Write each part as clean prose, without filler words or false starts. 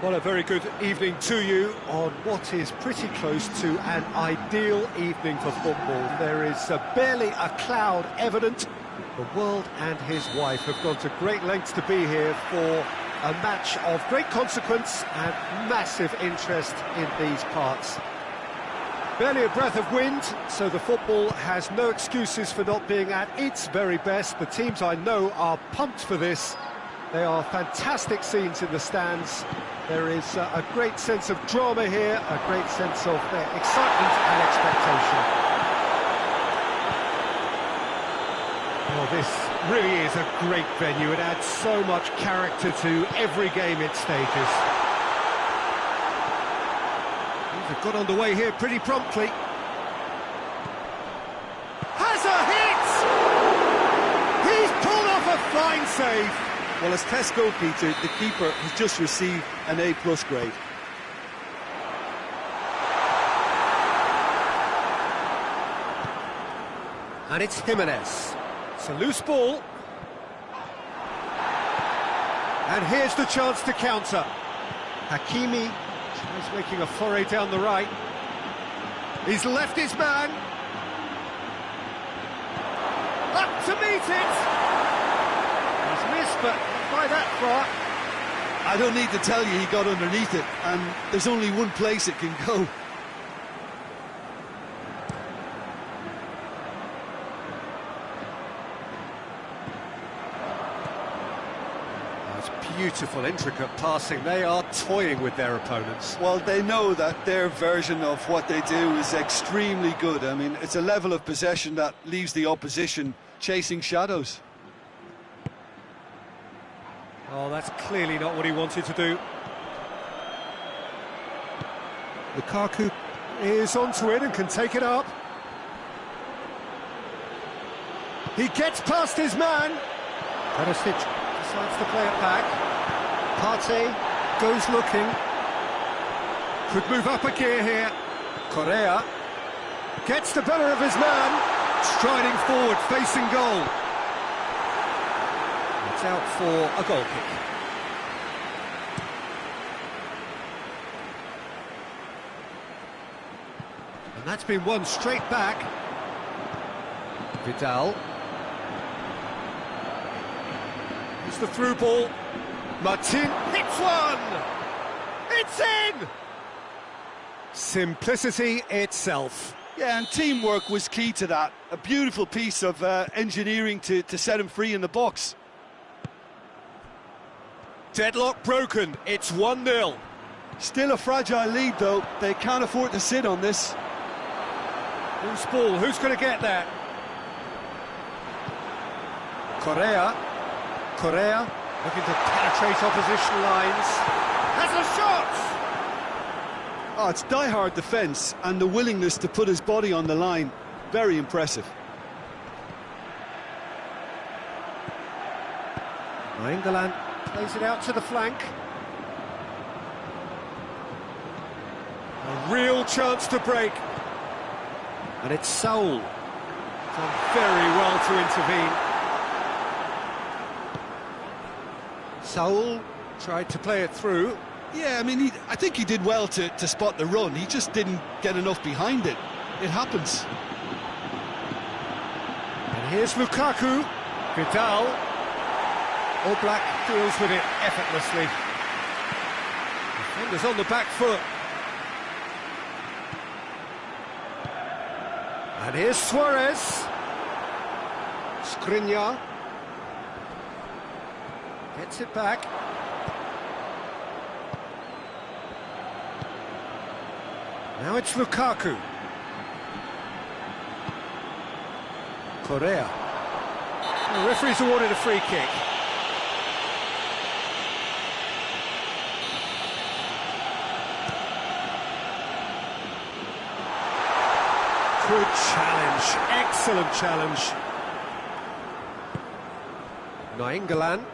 Well, a very good evening to you on what is pretty close to an ideal evening for football. There is barely a cloud evident. The world and his wife have gone to great lengths to be here for a match of great consequence and massive interest in these parts. Barely a breath of wind, so the football has no excuses for not being at its very best. The teams I know are pumped for this. They are fantastic scenes in the stands. There is a great sense of drama here, a great sense of excitement and expectation. Well, this really is a great venue. It adds so much character to every game it stages. These have got underway here pretty promptly. Has a hit! He's pulled off a fine save. Well, as tests go, Peter, the keeper has just received an A+ grade. And it's Jimenez. It's a loose ball. And here's the chance to counter. Hakimi tries making a foray down the right. He's left his man. Up to meet it. He's missed, but not by that far. I don't need to tell you he got underneath it, and there's only one place it can go. Beautiful, intricate passing. They are toying with their opponents. Well, they know that their version of what they do is extremely good. I mean, it's a level of possession that leaves the opposition chasing shadows. Oh, that's clearly not what he wanted to do. Lukaku is onto it and can take it up. He gets past his man. Perisic decides to play it back. Partey goes looking. Could move up a gear here. Correa gets the better of his man. Striding forward, facing goal. It's out for a goal kick. And that's been won straight back. Vidal. It's the through ball. Martin hits one! It's in! Simplicity itself. Yeah, and teamwork was key to that. A beautiful piece of engineering to set him free in the box. Deadlock broken, it's 1-0. Still a fragile lead, though. They can't afford to sit on this. Loose ball, who's going to get that? Correa. Looking to penetrate opposition lines. Has a shot! Oh, it's die-hard defence and the willingness to put his body on the line. Very impressive. England plays it out to the flank. A real chance to break. And it's Saul. Done very well to intervene. Saul tried to play it through. Yeah, I mean, I think he did well to spot the run. He just didn't get enough behind it. It happens. And here's Lukaku. Vidal. All Black deals with it effortlessly. Defenders on the back foot. And here's Suarez. Skriniar. Gets it back. Now it's Lukaku. Correa. The referee's awarded a free kick. Good challenge. Excellent challenge. Nainggolan.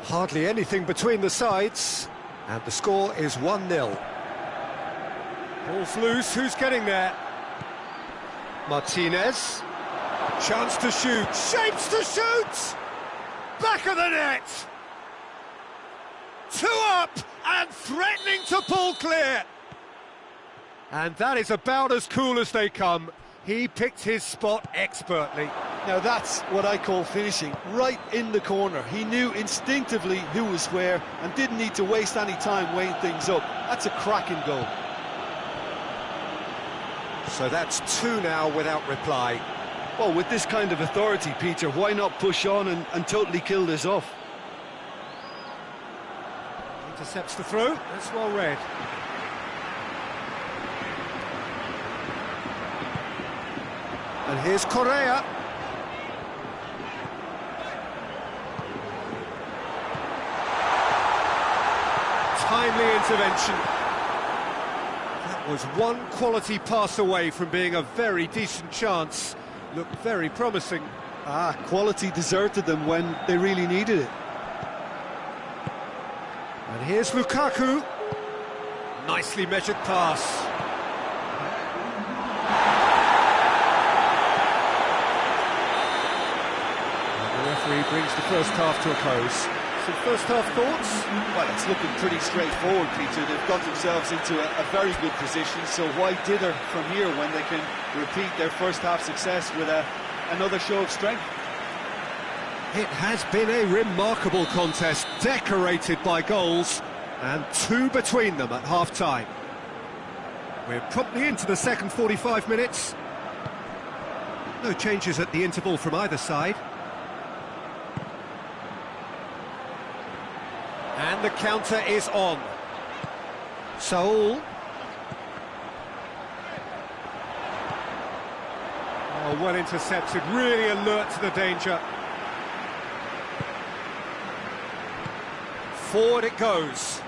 Hardly anything between the sides, and the score is 1-0. Ball's loose, who's getting there? Martinez. Chance to shoot, shapes to shoot! Back of the net! 2 up! and threatening to pull clear. And that is about as cool as they come. He picked his spot expertly. Now that's what I call finishing, right in the corner. He knew instinctively who was where and didn't need to waste any time weighing things up. That's a cracking goal. So that's 2 now without reply. Well, with this kind of authority, Peter, why not push on and totally kill this off? Intercepts the throw, that's well read. And here's Correa. Timely intervention. That was one quality pass away from being a very decent chance. Looked very promising. Quality deserted them when they really needed it. And here's Lukaku. Nicely measured pass. Referee brings the first half to a close. Some first half thoughts? Well, it's looking pretty straightforward, Peter. They've got themselves into a very good position, so why dither from here when they can repeat their first half success with another show of strength? It has been a remarkable contest, decorated by goals, and 2 between them at half-time. We're promptly into the second 45 minutes. No changes at the interval from either side. And the counter is on. Saul. Oh, well intercepted, really alert to the danger. Forward it goes.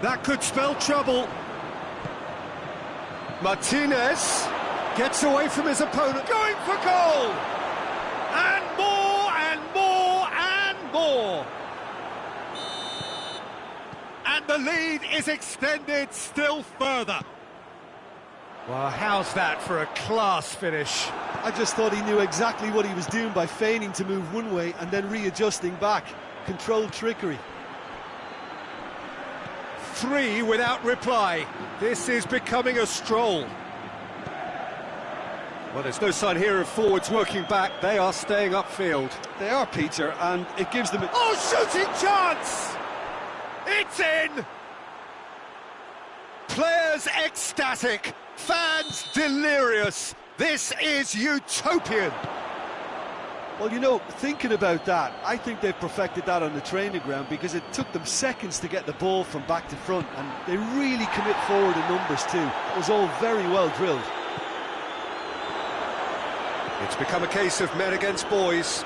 That could spell trouble. Martinez gets away from his opponent, going for goal! And more, and more, and more! And the lead is extended still further. Well, how's that for a class finish? I just thought he knew exactly what he was doing by feigning to move one way and then readjusting back. Controlled trickery. 3 without reply. This is becoming a stroll. Well, there's no sign here of forwards working back. They are staying upfield. They are, Peter, and it gives them a... Oh, shooting chance! It's in! Players ecstatic, fans delirious. This is utopian. Well, you know, thinking about that, I think they've perfected that on the training ground because it took them seconds to get the ball from back to front, and they really commit forward in numbers too. It was all very well drilled. It's become a case of men against boys.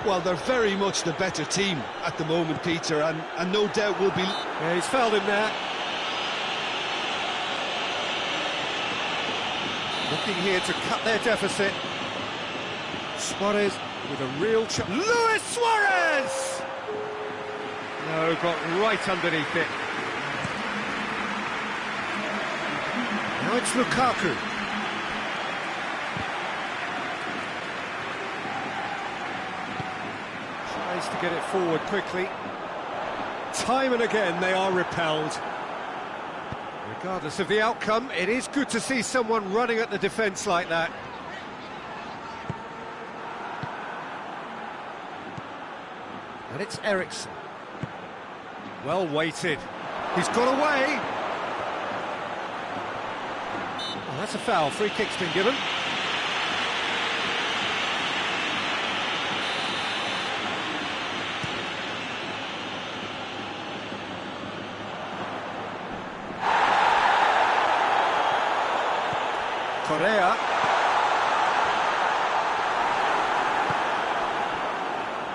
Well, they're very much the better team at the moment, Peter, and no doubt will be... Yeah, he's fouled him there. Looking here to cut their deficit. Suarez with a real chance. Luis Suarez! No, got right underneath it. Now it's Lukaku. Tries to get it forward quickly. Time and again they are repelled. Regardless of the outcome, it is good to see someone running at the defence like that. And it's Eriksson. Well weighted. He's got away. Oh, that's a foul. Free kick's been given. Correa.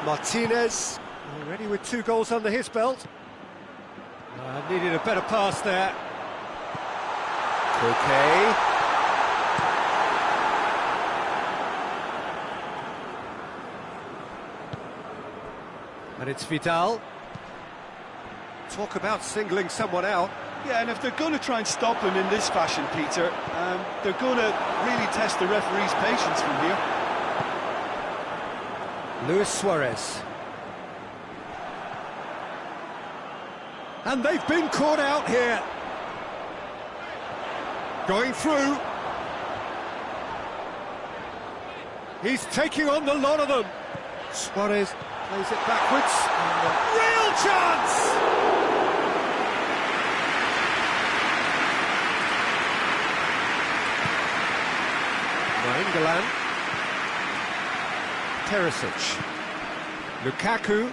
Martinez, already with 2 goals under his belt. Needed a better pass there. Okay. And it's Vidal. Talk about singling someone out. Yeah, and if they're going to try and stop him in this fashion, Peter, they're going to really test the referee's patience from here. Luis Suarez. And they've been caught out here. Going through. He's taking on the lot of them. Suarez plays it backwards. Real chance! Nainggolan. Teresic. Lukaku.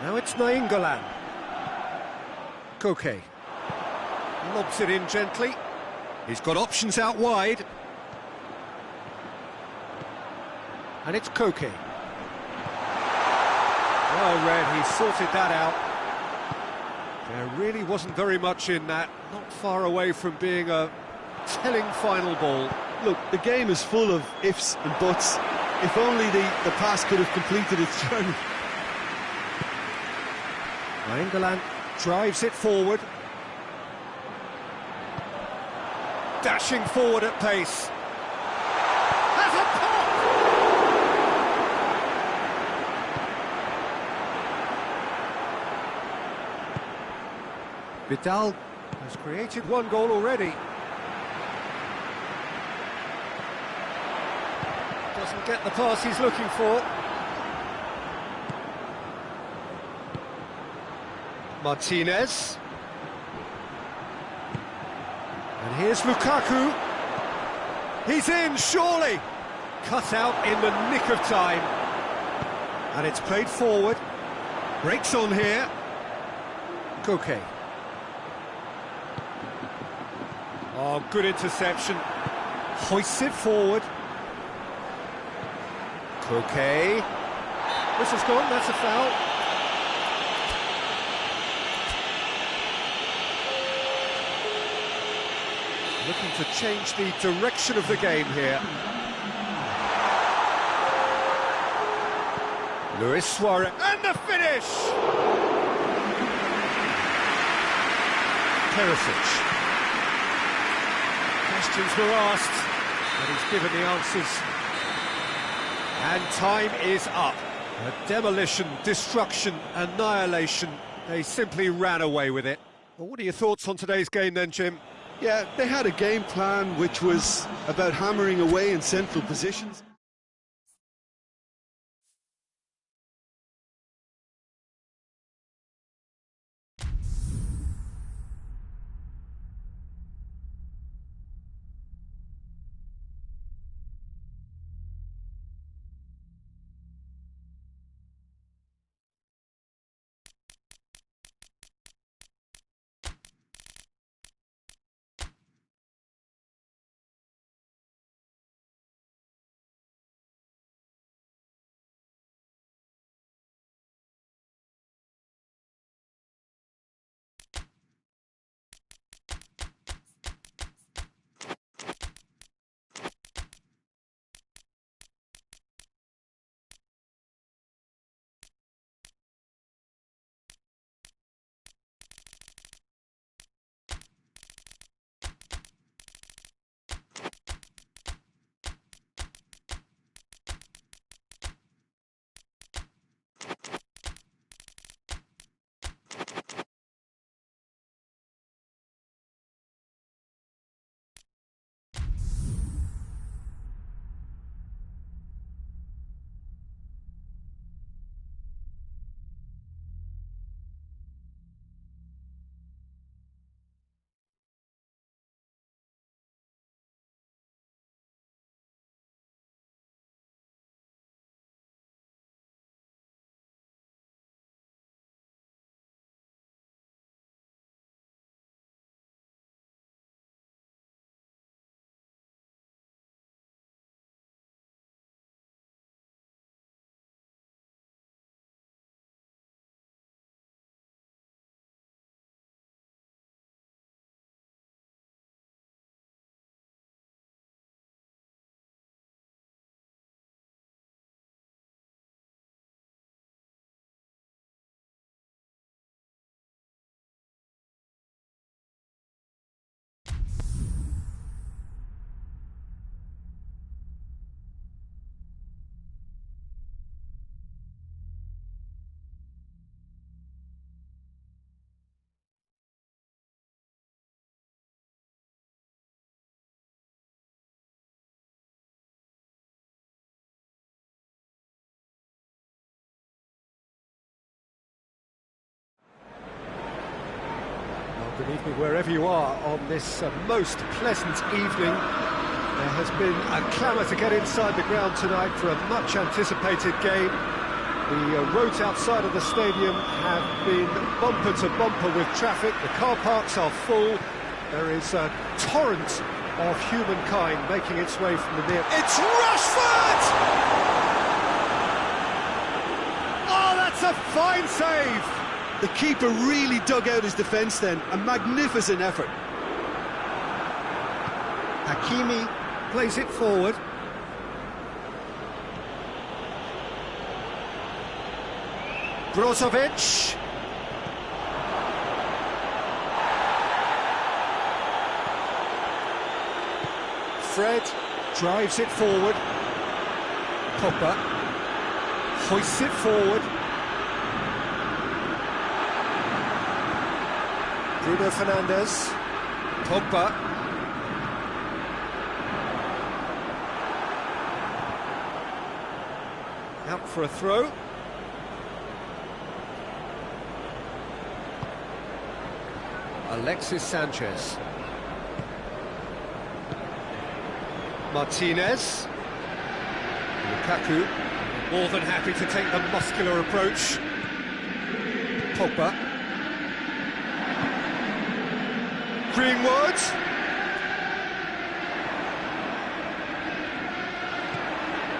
Now it's Nainggolan. Koke. Lobs it in gently. He's got options out wide. And it's Koke. Well read, he sorted that out. There really wasn't very much in that. Not far away from being a telling final ball. Look, the game is full of ifs and buts. If only the pass could have completed its journey. Nainggolan drives it forward. Dashing forward at pace. Has a pop! Vidal has created one goal already. Doesn't get the pass he's looking for. Martinez. And here's Lukaku. He's in, surely. Cut out in the nick of time. And it's played forward. Breaks on here. Koke. Oh, good interception. Hoists it forward. Koke. Whistle's gone, that's a foul. Looking to change the direction of the game here. Luis Suarez, and the finish! Teresic. Questions were asked, and he's given the answers. And time is up. A demolition, destruction, annihilation. They simply ran away with it. Well, what are your thoughts on today's game then, Jim? Yeah, they had a game plan which was about hammering away in central positions. Good evening wherever you are on this most pleasant evening. There has been a clamour to get inside the ground tonight for a much-anticipated game. The roads outside of the stadium have been bumper to bumper with traffic. The car parks are full. There is a torrent of humankind making its way from the near... It's Rashford! Oh, that's a fine save! The keeper really dug out his defence then. A magnificent effort. Hakimi plays it forward. Brozovic. Fred drives it forward. Pogba hoists it forward. Bruno Fernandes. Pogba. Out for a throw. Alexis Sanchez. Martinez. Lukaku, more than happy to take the muscular approach. Pogba. Greenwood.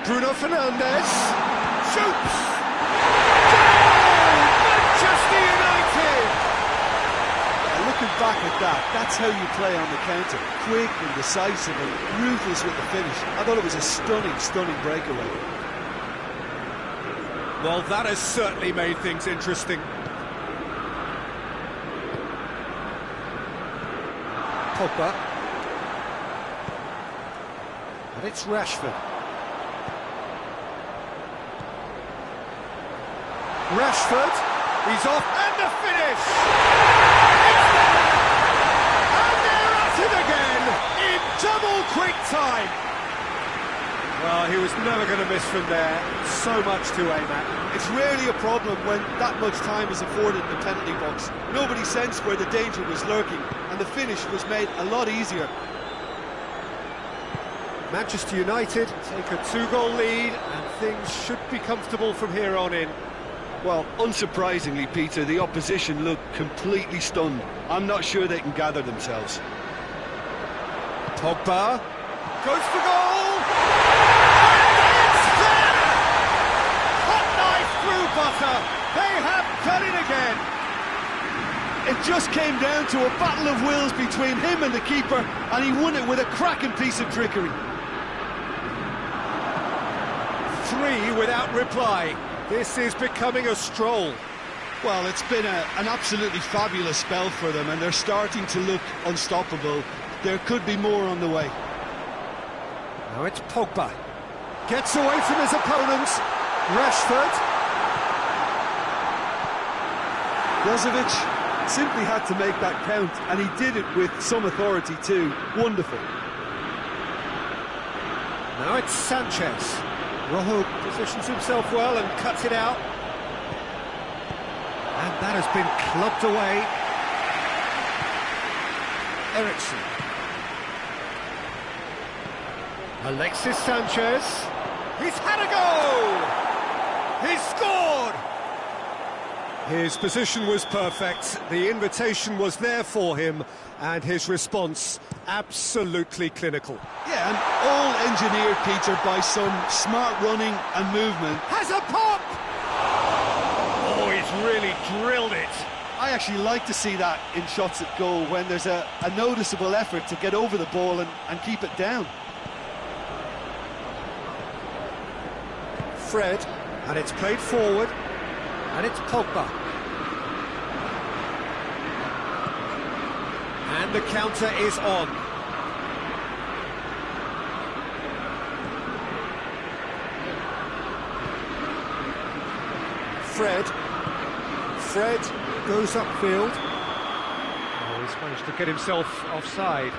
Bruno Fernandes. Shoots! Goal! Manchester United! Looking back at that, that's how you play on the counter. Quick and decisive and ruthless with the finish. I thought it was a stunning, stunning breakaway. Well, that has certainly made things interesting. Pogba. And it's Rashford. Rashford, he's off, and the finish! It's there! And they're at it again, in double quick time! Well, he was never going to miss from there, so much to aim at. It's rarely a problem when that much time is afforded in the penalty box. Nobody sensed where the danger was lurking, and the finish was made a lot easier. Manchester United take a 2-goal lead, and things should be comfortable from here on in. Well, unsurprisingly, Peter, the opposition look completely stunned. I'm not sure they can gather themselves. Pogba goes for goal! And it's there! Hot knife through butter! They have done it again! It just came down to a battle of wills between him and the keeper, and he won it with a cracking piece of trickery. 3 without reply. This is becoming a stroll. Well, it's been an absolutely fabulous spell for them, and they're starting to look unstoppable. There could be more on the way. Now it's Pogba. Gets away from his opponents. Rashford. Brozovic simply had to make that count, and he did it with some authority too. Wonderful. Now it's Sanchez. Rojo positions himself well and cuts it out. And that has been clubbed away. Ericsson. Alexis Sanchez. He's had a goal! He's scored! His position was perfect, the invitation was there for him, and his response absolutely clinical. Yeah, and all engineered, Peter, by some smart running and movement. Has a pop! Oh, he's really drilled it. I actually like to see that in shots at goal, when there's a noticeable effort to get over the ball and keep it down. Fred, and it's played forward, and it's Pogba. And the counter is on. Fred goes upfield. Oh, he's managed to get himself offside.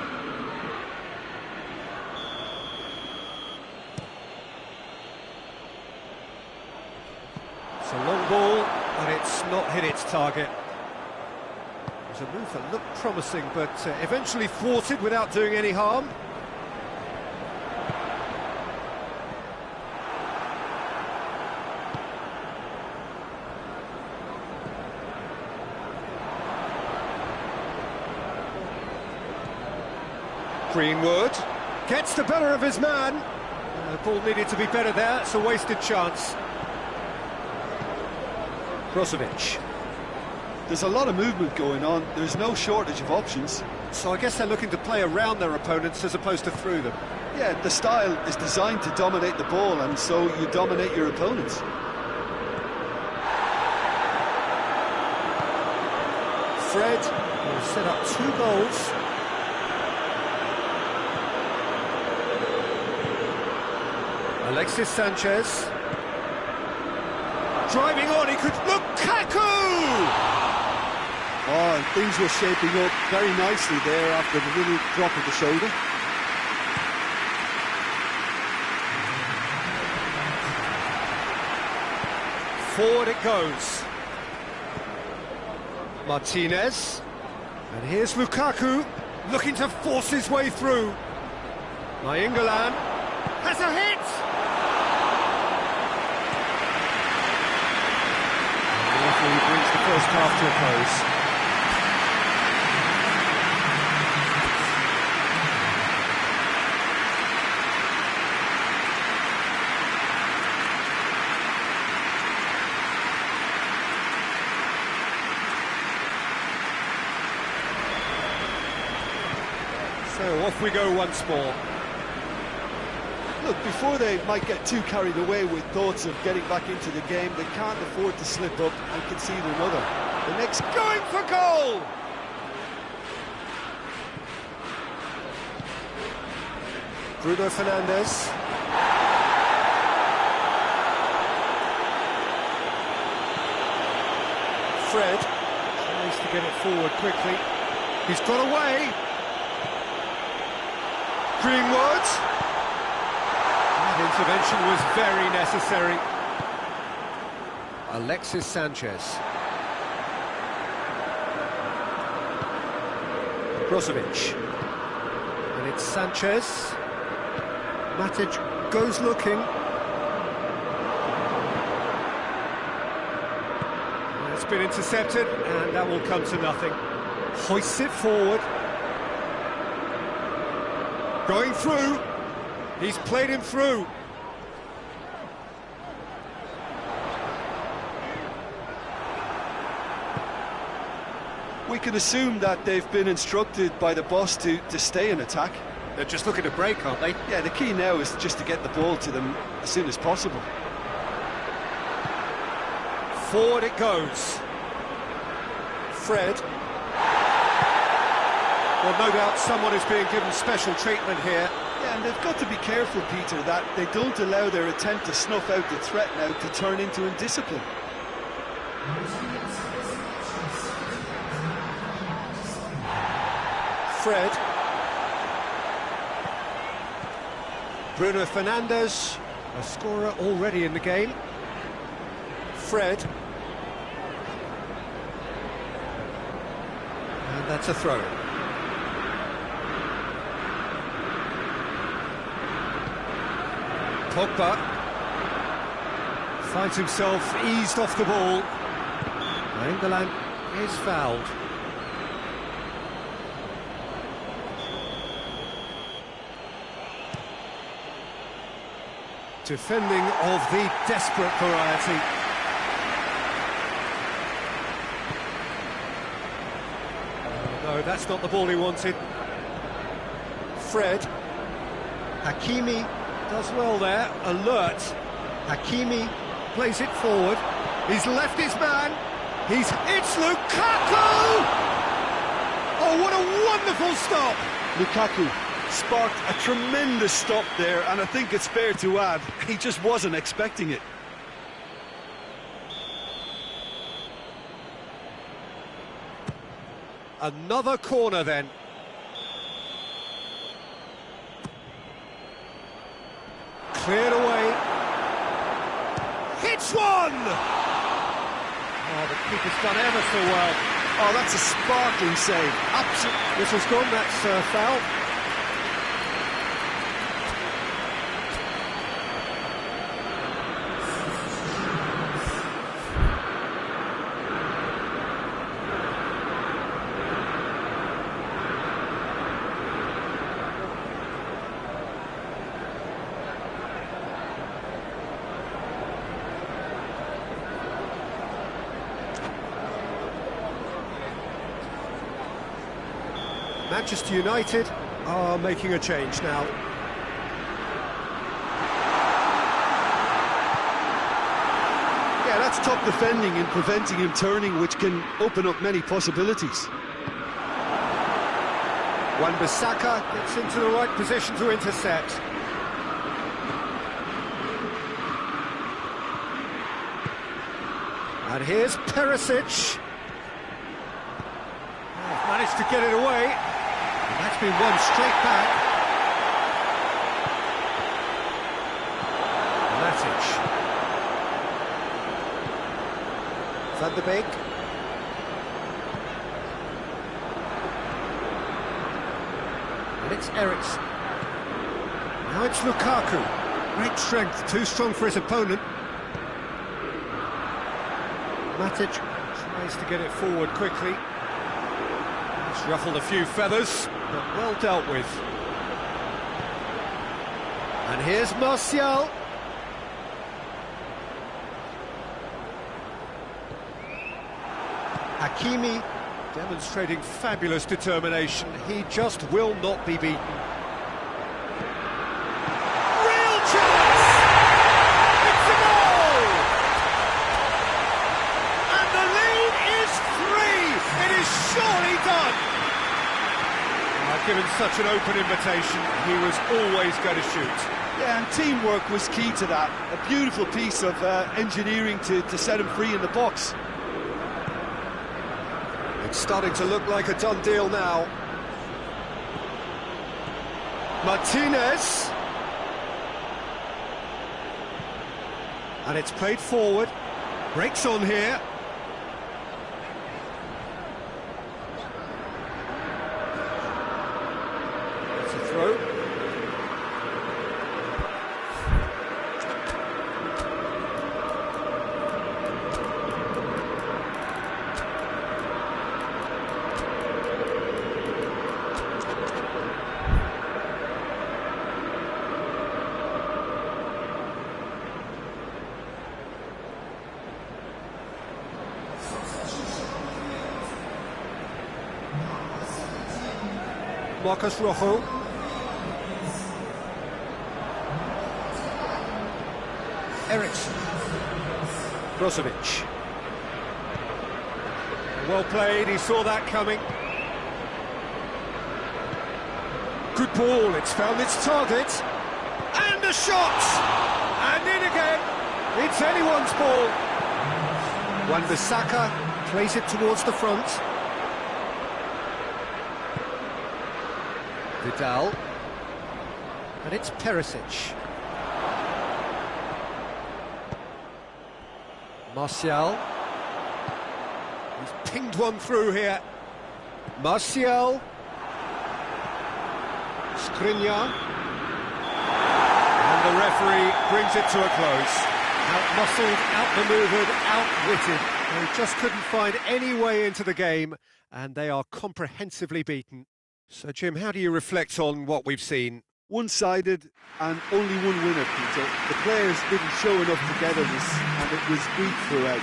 It's a long ball, but it's not hit its target. was a move that looked promising, but eventually thwarted without doing any harm. Greenwood gets the better of his man. The ball needed to be better there, it's a wasted chance. Brozovic. There's a lot of movement going on, there's no shortage of options. So I guess they're looking to play around their opponents as opposed to through them. Yeah, the style is designed to dominate the ball, and so you dominate your opponents. Fred will set up 2 goals. Alexis Sanchez. Driving on, he could... Lukaku! Oh, and things were shaping up very nicely there after the little drop of the shoulder. Forward it goes. Martinez. And here's Lukaku, looking to force his way through. Nainggolan has a hit! And the referee brings the first half to a close. So off we go once more. Look, before they might get too carried away with thoughts of getting back into the game, they can't afford to slip up and concede another. The next Going for goal! Bruno Fernandes. Fred tries to get it forward quickly. He's got away. Greenwood. That intervention was very necessary. Alexis Sanchez. Brozovic. And it's Sanchez. Matic goes looking. It's been intercepted, and that will come to nothing. Hoists it forward. Going through. He's played him through. We can assume that they've been instructed by the boss to stay in attack. They're just looking to break, aren't they? Yeah, the key now is just to get the ball to them as soon as possible. Forward it goes. Fred. Well, no doubt someone is being given special treatment here. Yeah, and they've got to be careful, Peter, that they don't allow their attempt to snuff out the threat now to turn into indiscipline. Fred. Bruno Fernandes, a scorer already in the game. Fred. And that's a throw. Pogba finds himself eased off the ball. Nainggolan is fouled. Defending of the desperate variety. No, that's not the ball he wanted. Fred. Hakimi does well there, alert. Hakimi plays it forward. He's left his man. It's Lukaku! Oh, what a wonderful stop! Lukaku sparked a tremendous stop there, and I think it's fair to add, he just wasn't expecting it. Another corner then. Cleared away. Hits one! Oh, the Keeper's done ever so well. Oh, that's a sparkling save. Absolutely. Whistle's gone, that's foul. Manchester United are making a change now. Yeah, that's top defending and preventing him turning, which can open up many possibilities. Wan-Bissaka gets into the right position to intercept. And here's Perisic. Oh, managed to get it away. And that's been won straight back. Matic. Van de Beek. And it's Eriksen. Now it's Lukaku. Great strength, too strong for his opponent. Matic tries to get it forward quickly. He's ruffled a few feathers, but well dealt with. And here's Martial. Hakimi demonstrating fabulous determination. He just will not be beaten. Real chance! It's a goal! And the lead is 3! It is surely done! Given such an open invitation, he was always going to shoot. Yeah, and teamwork was key to that. A beautiful piece of engineering to set him free in the box. It's starting to look like a done deal now. Martinez. And it's played forward. Breaks on here. It's a throw. Marcus Rojo. Eriksen. Brozovic. Well played, he saw that coming. Good ball, it's found its target. And a shot! And in again. It's anyone's ball. Wan-Bissaka plays it towards the front. Vidal, and it's Perisic. Martial. He's pinged one through here. Martial. Skriniar. And the referee brings it to a close. Out-muscled, out-manoeuvred, outwitted. They just couldn't find any way into the game, and they are comprehensively beaten. So, Jim, how do you reflect on what we've seen? One-sided and only one winner, Peter. The players didn't show enough togetherness, and it was weak throughout.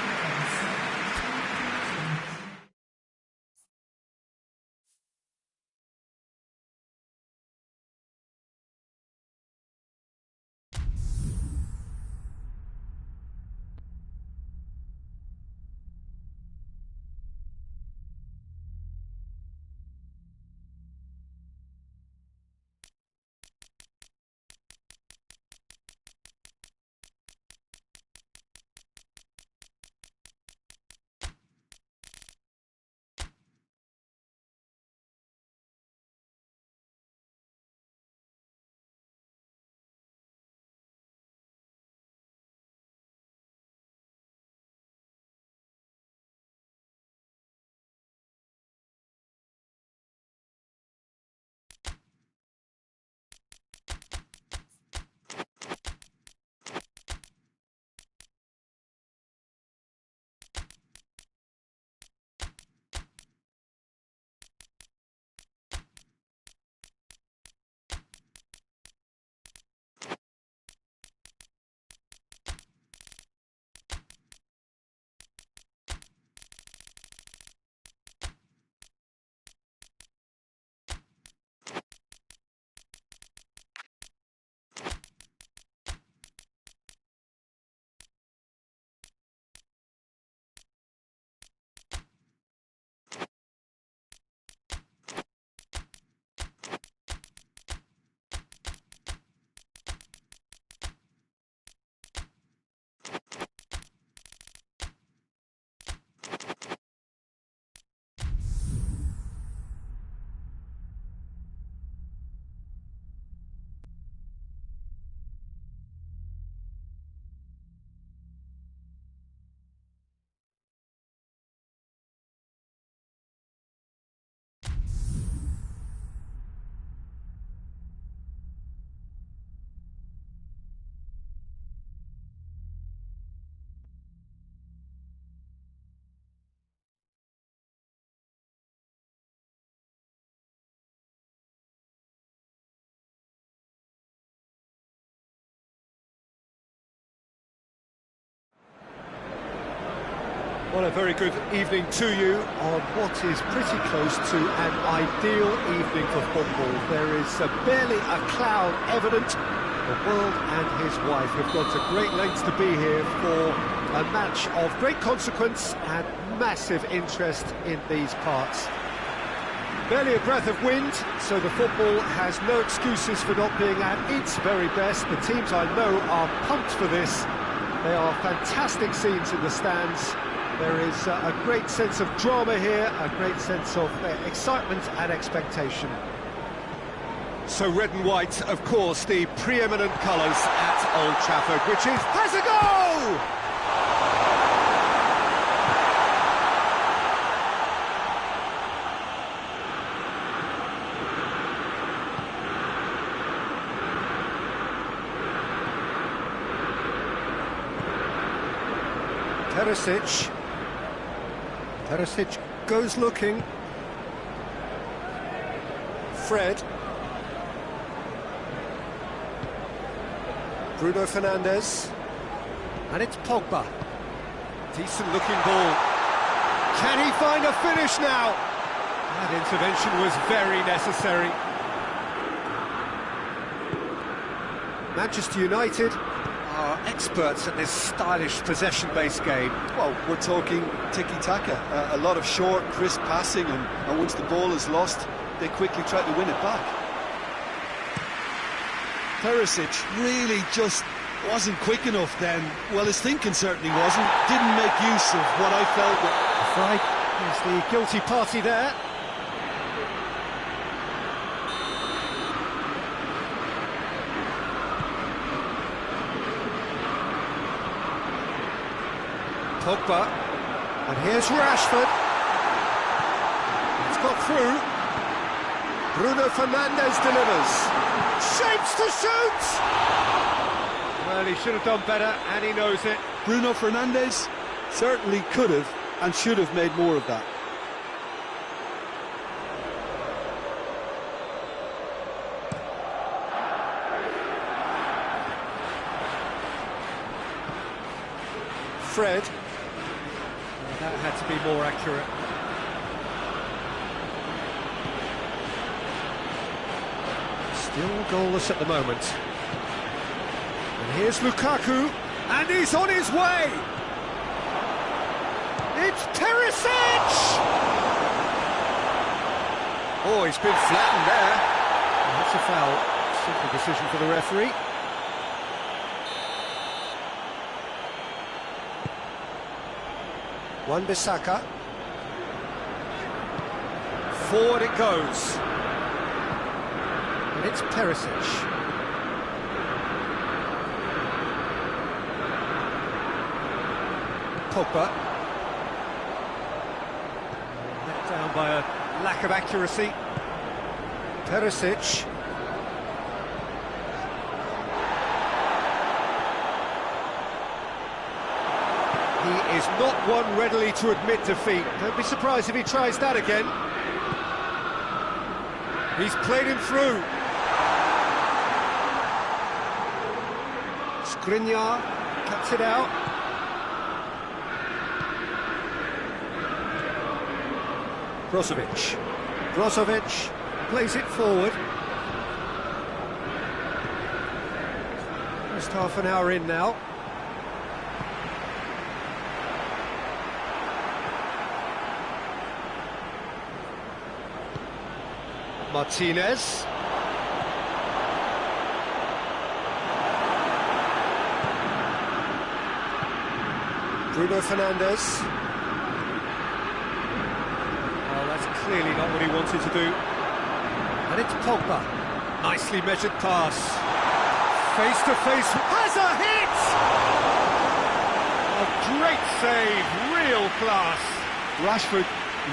Well, a very good evening to you on what is pretty close to an ideal evening for football. There is barely a cloud evident. The world and his wife have gone to great lengths to be here for a match of great consequence and massive interest in these parts. Barely a breath of wind, so the football has no excuses for not being at its very best. The teams I know are pumped for this. They are fantastic scenes in the stands. There is a great sense of drama here, a great sense of excitement and expectation. So red and white, of course, the preeminent colours at Old Trafford, which is... has a goal! Perisic goes looking. Fred. Bruno Fernandes. And it's Pogba. Decent looking ball. Can he find a finish now? That intervention was very necessary. Manchester United are experts at this stylish possession-based game. Well, we're talking tiki-taka, a lot of short, crisp passing, and once the ball is lost, they quickly try to win it back. Perisic really just wasn't quick enough then. Well, his thinking certainly wasn't. Didn't make use of what I felt were... Right, here's the guilty party there. Pogba, and here's Rashford. It's got through. Bruno Fernandes delivers. Shapes to shoot! Well, he should have done better, and he knows it. Bruno Fernandes certainly could have and should have made more of that. Fred. That had to be more accurate. Still goalless at the moment. And here's Lukaku, and he's on his way! It's Perisic! Oh, he's been flattened there. And that's a foul. Simple decision for the referee. Wan-Bissaka. Forward it goes. And it's Perisic. Pogba. Let down by a lack of accuracy. Perisic. He is not one readily to admit defeat. Don't be surprised if he tries that again. He's played him through. Skriniar cuts it out. Brozovic plays it forward. Just half an hour in now. Martinez. Bruno Fernandes. Well, that's clearly not what he wanted to do. And it's Pogba. Nicely measured pass. Face to face. Has a hit! A great save. Real class. Rashford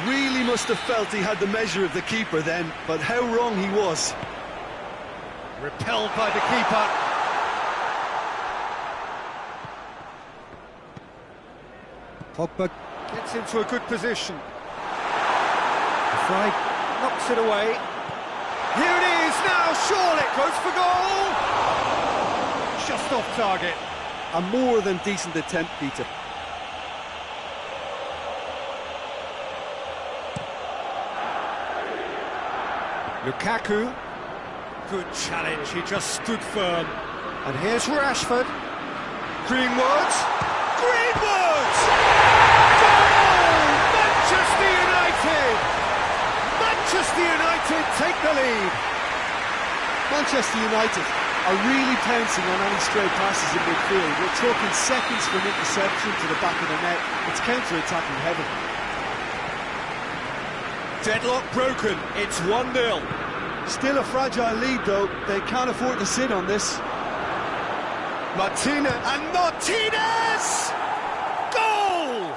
really must have felt he had the measure of the keeper then, but how wrong he was. Repelled by the keeper. Pogba gets into a good position. Fry knocks it away. Here it is now, surely goes for goal. Just off target. A more than decent attempt, Peter. Lukaku. Good challenge, he just stood firm. And here's Rashford. Greenwood. Greenwood! Goal! Manchester United! Manchester United take the lead. Manchester United are really pouncing on any stray passes in midfield. We're talking seconds from interception to the back of the net. It's counter-attacking heavy. Deadlock broken, it's 1-0. Still a fragile lead though, they can't afford to sit on this. Martinez, and Martinez! Goal!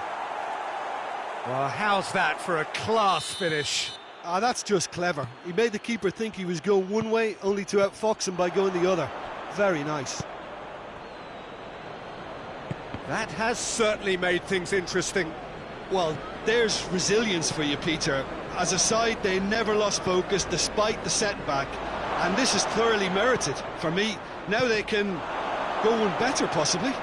Well, how's that for a class finish? Ah, that's just clever. He made the keeper think he was going one way, only to outfox him by going the other. Very nice. That has certainly made things interesting. Well, there's resilience for you, Peter. As a side, they never lost focus despite the setback, and this is thoroughly merited for me. Now they can go one better, possibly.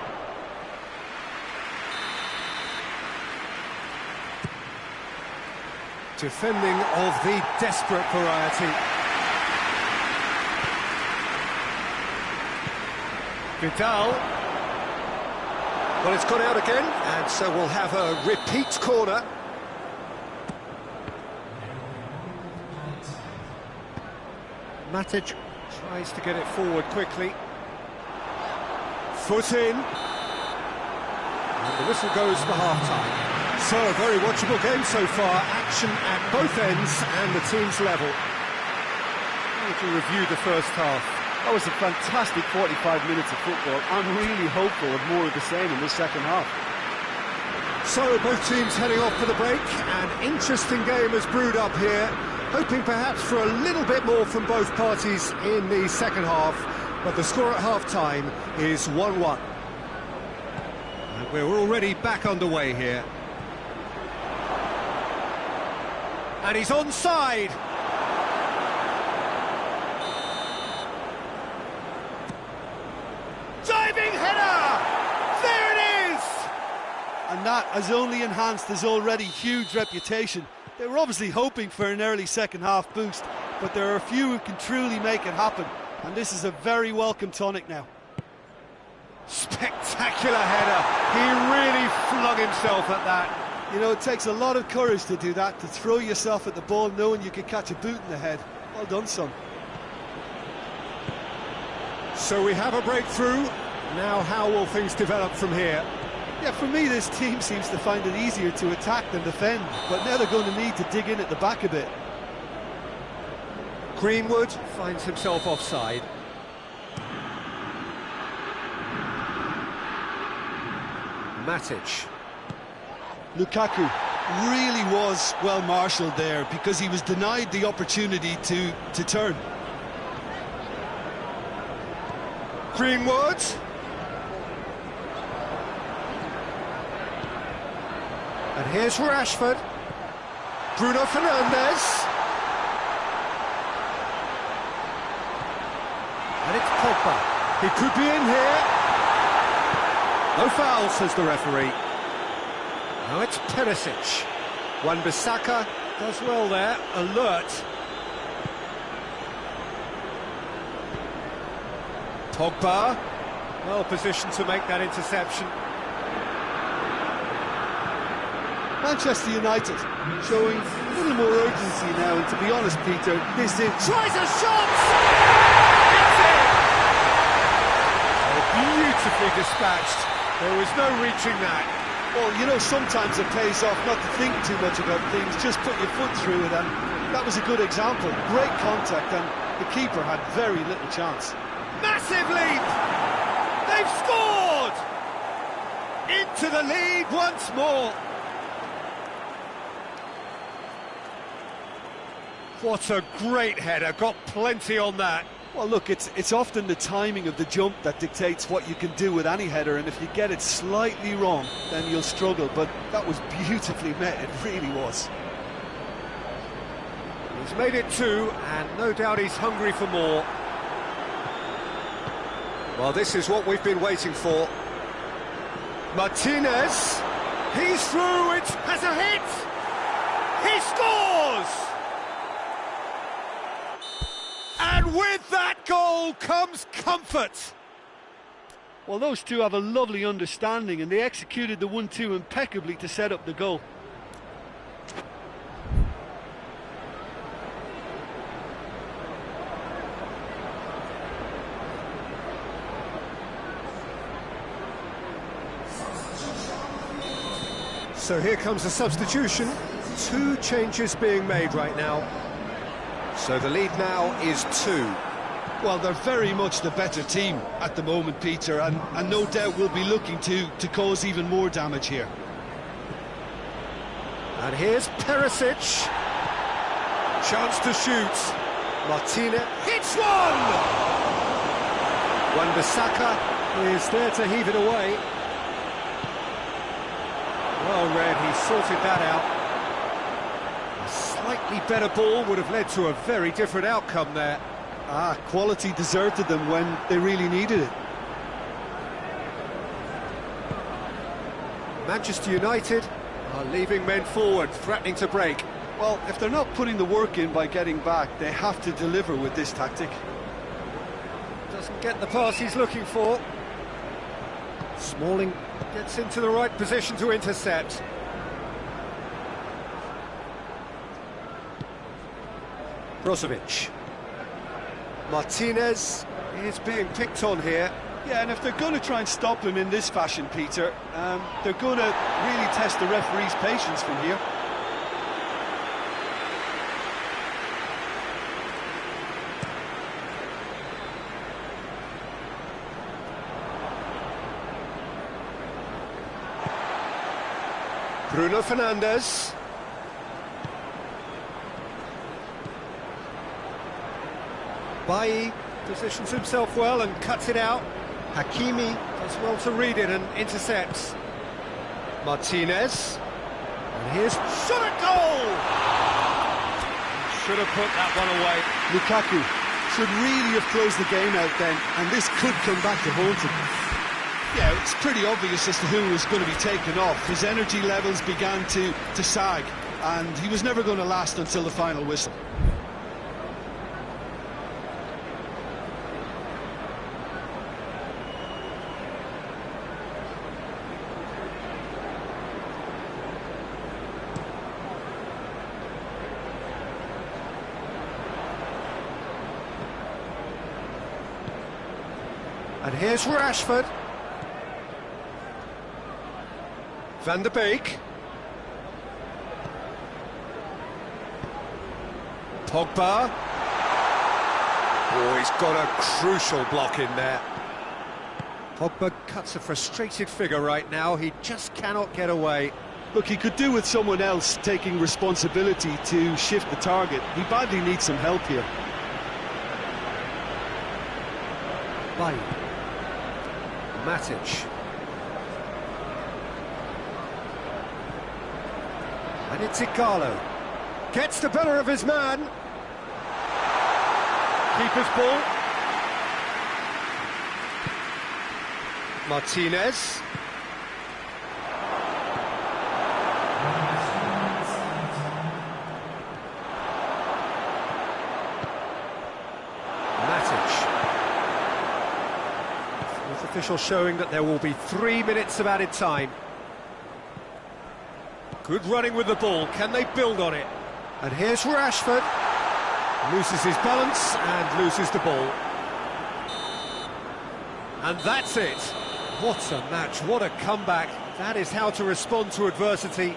Defending of the desperate variety. Vidal. Well, it's gone out again, and so we'll have a repeat corner. Matic tries to get it forward quickly. Foot in. And the whistle goes for half-time. So, a very watchable game so far. Action at both ends and the team's level. How would you review the first half? That was a fantastic 45 minutes of football. I'm really hopeful of more of the same in this second half. So, both teams heading off for the break. An interesting game has brewed up here. Hoping perhaps for a little bit more from both parties in the second half. But the score at half-time is 1-1. And we're already back underway here. And he's onside. Diving header! There it is! And that has only enhanced his already huge reputation. They were obviously hoping for an early second half boost, but there are a few who can truly make it happen, and this is a very welcome tonic now. Spectacular header. He really flung himself at that. You know, it takes a lot of courage to do that, to throw yourself at the ball knowing you could catch a boot in the head. Well done, son. So we have a breakthrough. Now how will things develop from here? Yeah, for me this team seems to find it easier to attack than defend, but now they're going to need to dig in at the back a bit. Greenwood finds himself offside. Matic. Lukaku really was well marshalled there because he was denied the opportunity to turn. Greenwood. And here's Rashford. Bruno Fernandes. And it's Pogba. He could be in here. No foul, says the referee. Now it's Perisic. Wan-Bissaka does well there, alert. Pogba, well positioned to make that interception. Manchester United showing a little more urgency now, and to be honest, Peter, this is... Tries a shot! It's in! Oh, beautifully dispatched. There was no reaching that. Well, you know, sometimes it pays off not to think too much about things, just put your foot through it, and that was a good example. Great contact, and the keeper had very little chance. Massive lead! They've scored! Into the lead once more. What a great header, got plenty on that. Well, look, it's often the timing of the jump that dictates what you can do with any header, and if you get it slightly wrong, then you'll struggle, but that was beautifully met, it really was. He's made it two, and no doubt he's hungry for more. Well, this is what we've been waiting for. Martinez, he's through, it has a hit! He scores! goal comes comfort. Well, those two have a lovely understanding and they executed the 1-2 impeccably to set up the goal. So here comes a substitution. 2 changes being made right now. So the lead now is 2. Well, they're very much the better team at the moment, Peter, and no doubt will be looking to cause even more damage here. And here's Perisic. Chance to shoot. Martinez hits one! Wan-Bissaka is there to heave it away. Well read, he sorted that out. A slightly better ball would have led to a very different outcome there. Quality deserted them when they really needed it. Manchester United are leaving men forward, threatening to break. Well, if they're not putting the work in by getting back, they have to deliver with this tactic. Doesn't get the pass he's looking for. Smalling gets into the right position to intercept. Brozovic. Martinez is being picked on here. Yeah, and if they're going to try and stop him in this fashion, Peter, they're going to really test the referee's patience from here. Bruno Fernandes. Bailly positions himself well and cuts it out. Hakimi does well to read it and intercepts. Martinez. And here's shot at goal! Should have put that one away. Lukaku should really have closed the game out then, and this could come back to haunt him. Yeah, it's pretty obvious as to who was going to be taken off. His energy levels began to sag, and he was never going to last until the final whistle. And here's Rashford. Van der Beek. Pogba. Oh, he's got a crucial block in there. Pogba cuts a frustrated figure right now. He just cannot get away. Look, he could do with someone else taking responsibility to shift the target. He badly needs some help here. Bailly. Matic. And it's Igalo. Gets the better of his man. Keeper's ball. Martinez. Official showing that there will be 3 minutes of added time. Good running with the ball. Can they build on it? And here's Rashford. Loses his balance and loses the ball. And that's it. What a match, what a comeback. That is how to respond to adversity.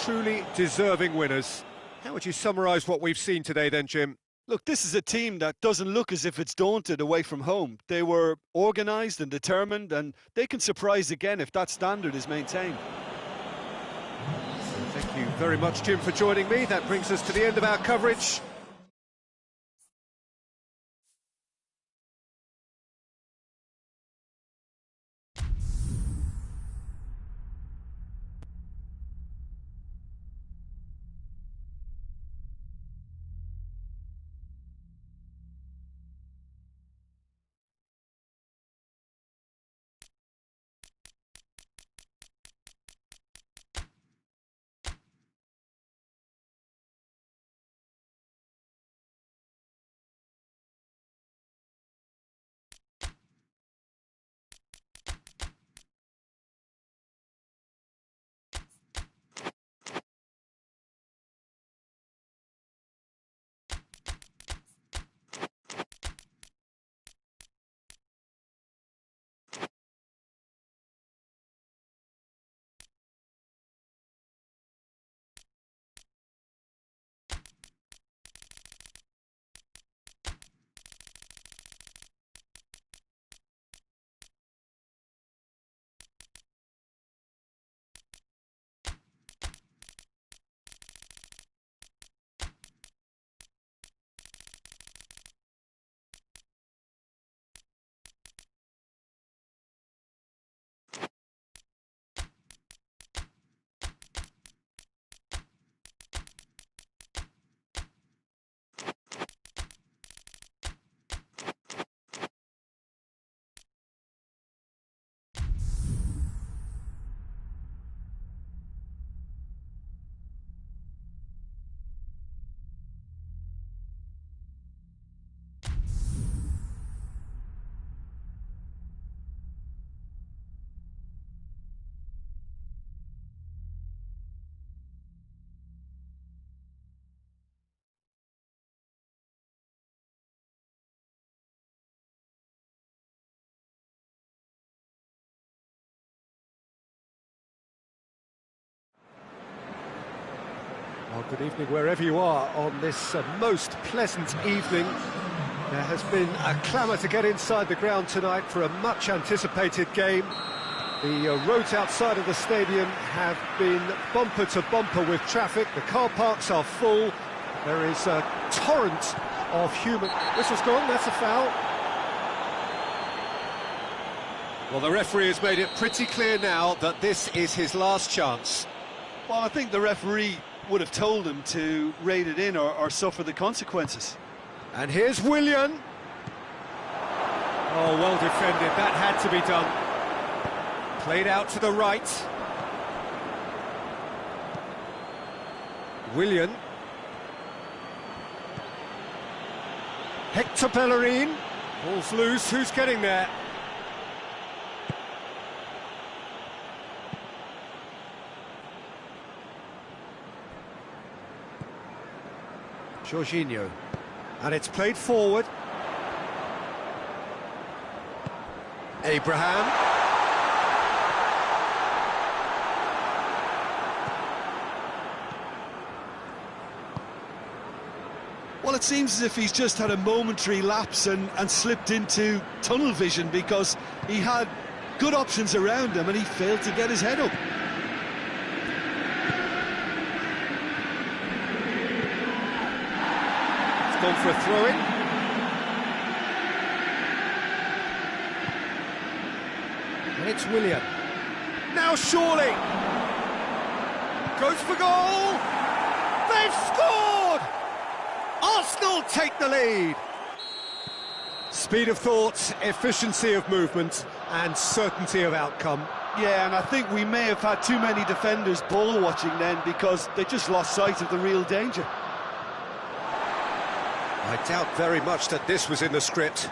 Truly deserving winners. How would you summarise what we've seen today then, Jim? Look, this is a team that doesn't look as if it's daunted away from home. They were organised and determined, and they can surprise again if that standard is maintained. Thank you very much, Jim, for joining me. That brings us to the end of our coverage. Well, good evening wherever you are on this most pleasant evening. There has been a clamour to get inside the ground tonight for a much-anticipated game. The roads outside of the stadium have been bumper to bumper with traffic. The car parks are full. There is a torrent of human... Whistle's gone, that's a foul. Well, the referee has made it pretty clear now that this is his last chance. Well, I think the referee would have told him to rate it in or suffer the consequences. And here's Willian. Oh, well defended, that had to be done. Played out to the right. Willian. Hector Bellerin. Ball's loose, who's getting there? Jorginho, and it's played forward. Abraham. Well, it seems as if he's just had a momentary lapse and slipped into tunnel vision, because he had good options around him and he failed to get his head up. Gone for a throw-in. And it's Willian. Now surely! Goes for goal! They've scored! Arsenal take the lead! Speed of thought, efficiency of movement, and certainty of outcome. Yeah, and I think we may have had too many defenders ball-watching then, because they just lost sight of the real danger. I doubt very much that this was in the script.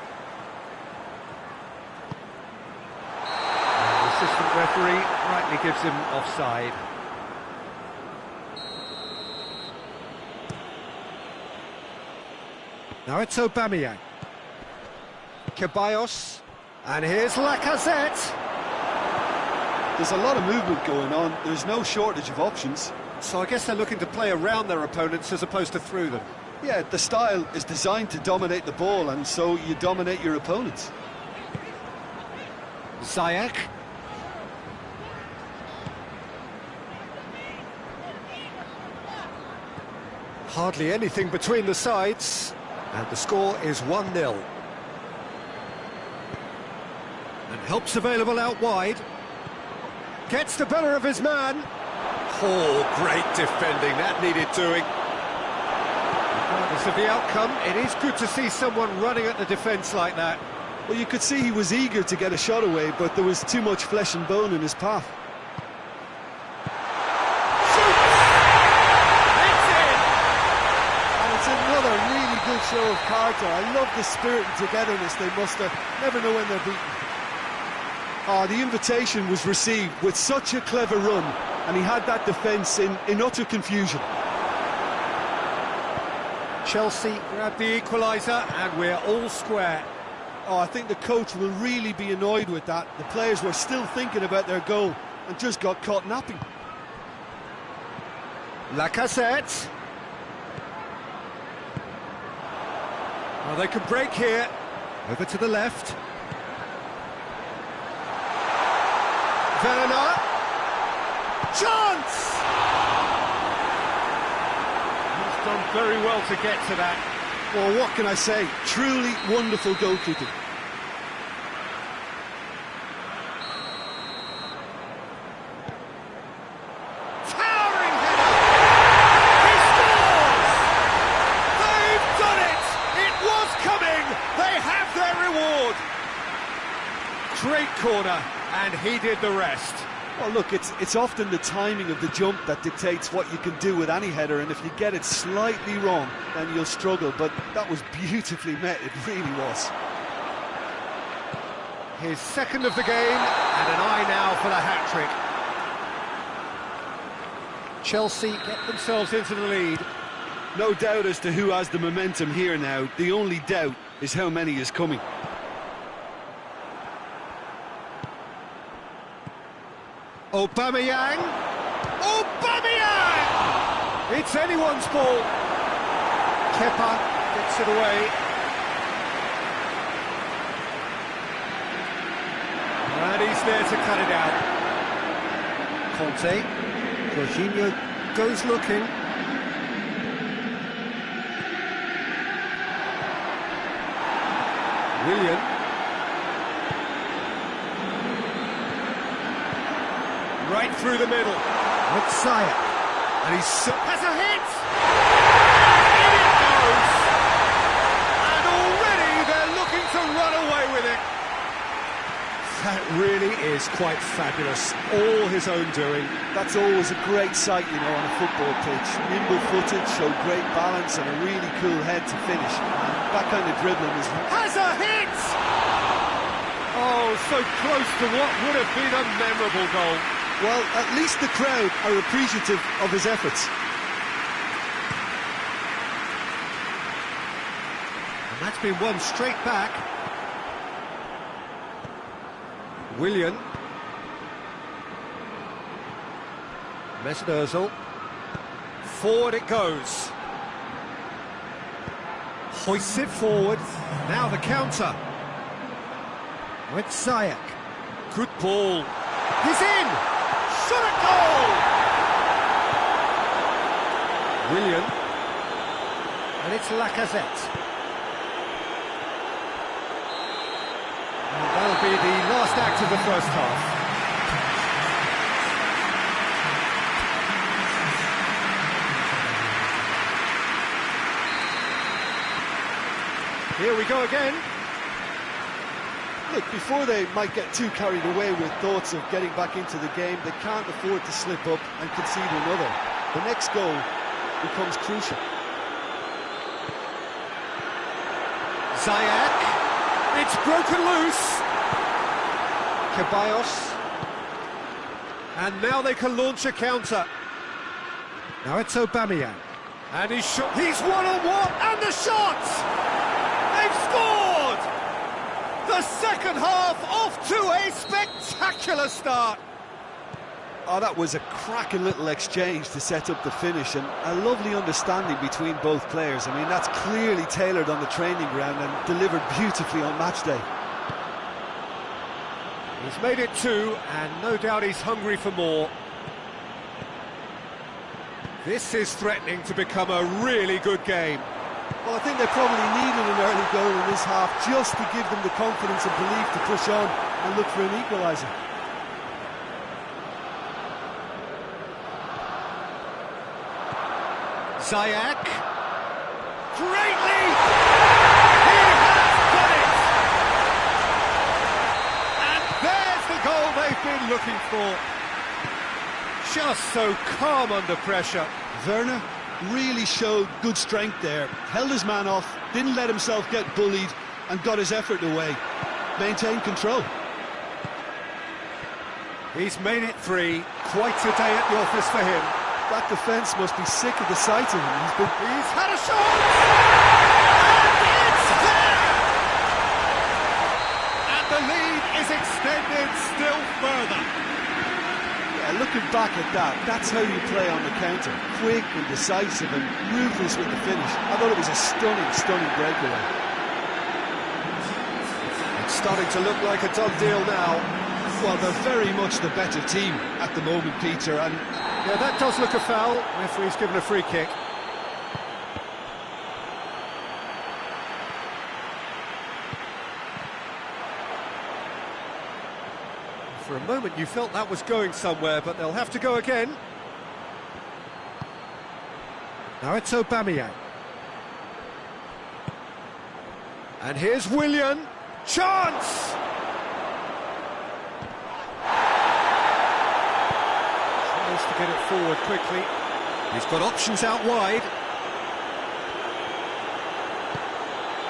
And the assistant referee rightly gives him offside. Now it's Aubameyang. Ceballos. And here's Lacazette. There's a lot of movement going on. There's no shortage of options. So I guess they're looking to play around their opponents as opposed to through them. Yeah, the style is designed to dominate the ball, and so you dominate your opponents. Ziyech. Hardly anything between the sides, and the score is 1-0. And help's available out wide. Gets the better of his man. Oh, great defending, that needed doing. Regardless of the outcome, it is good to see someone running at the defence like that. Well, you could see he was eager to get a shot away, but there was too much flesh and bone in his path. Shoots! It's in! And it's another really good show of character. I love the spirit and togetherness they muster. Never know when they're beaten. Oh, the invitation was received with such a clever run, and he had that defence in utter confusion. Chelsea grab the equaliser, and we're all square. Oh, I think the coach will really be annoyed with that. The players were still thinking about their goal and just got caught napping. Lacazette. Well, they can break here. Over to the left. Werner. Chance! He's done very well to get to that. Well, what can I say? Truly wonderful goalkeeping. Towering header! He scores! They've done it! It was coming! They have their reward! Great corner, and he did the rest. Well, look, it's often the timing of the jump that dictates what you can do with any header, and if you get it slightly wrong, then you'll struggle, but that was beautifully met, it really was. His second of the game, and an eye now for the hat-trick. Chelsea get themselves into the lead. No doubt as to who has the momentum here now. The only doubt is how many is coming. Aubameyang! Aubameyang! It's anyone's ball. Kepa gets it away. And he's there to cut it out. Conte. Jorginho goes looking. Willian. Right through the middle. With Sayak. And has a hit! In it goes! And already they're looking to run away with it. That really is quite fabulous. All his own doing. That's always a great sight, you know, on a football pitch. Nimble-footed, showed great balance and a really cool head to finish. And that kind of dribbling is... Has a hit! Oh, so close to what would have been a memorable goal. Well, at least the crowd are appreciative of his efforts. And that's been won straight back. Willian. Mesut Ozil. Forward it goes. Hoists it forward. Now the counter. With Sayak. Good ball. He's in! Shot at goal! Willian. And it's Lacazette. And that'll be the last act of the first half. Here we go again. Look, before they might get too carried away with thoughts of getting back into the game, they can't afford to slip up and concede another. The next goal becomes crucial. Ziyech. It's broken loose. Ceballos. And now they can launch a counter. Now it's Aubameyang. And he's shot. He's one-on-one, and the shot! They've scored! The second half off to a spectacular start. Oh, that was a cracking little exchange to set up the finish, and a lovely understanding between both players. I mean, that's clearly tailored on the training ground and delivered beautifully on match day. He's made it two, and no doubt he's hungry for more. This is threatening to become a really good game. Well, I think they probably needed an early goal in this half just to give them the confidence and belief to push on and look for an equaliser. Ziyech. Great lead! He has done it! And there's the goal they've been looking for. Just so calm under pressure. Werner really showed good strength there, held his man off, didn't let himself get bullied and got his effort away. Maintained control. He's made it three. Quite a day at the office for him. That defence must be sick of the sight of him. He's had a shot! And it's there! And the lead is extended still further. Yeah, looking back at that, that's how you play on the counter. Quick and decisive and ruthless with the finish. I thought it was a stunning breakaway. It's starting to look like a done deal now. Well, they're very much the better team at the moment, Peter, and... Yeah, that does look a foul. Referee's given a free kick. For a moment you felt that was going somewhere, but they'll have to go again. Now it's Aubameyang. And here's Willian. Chance! Tries to get it forward quickly. He's got options out wide.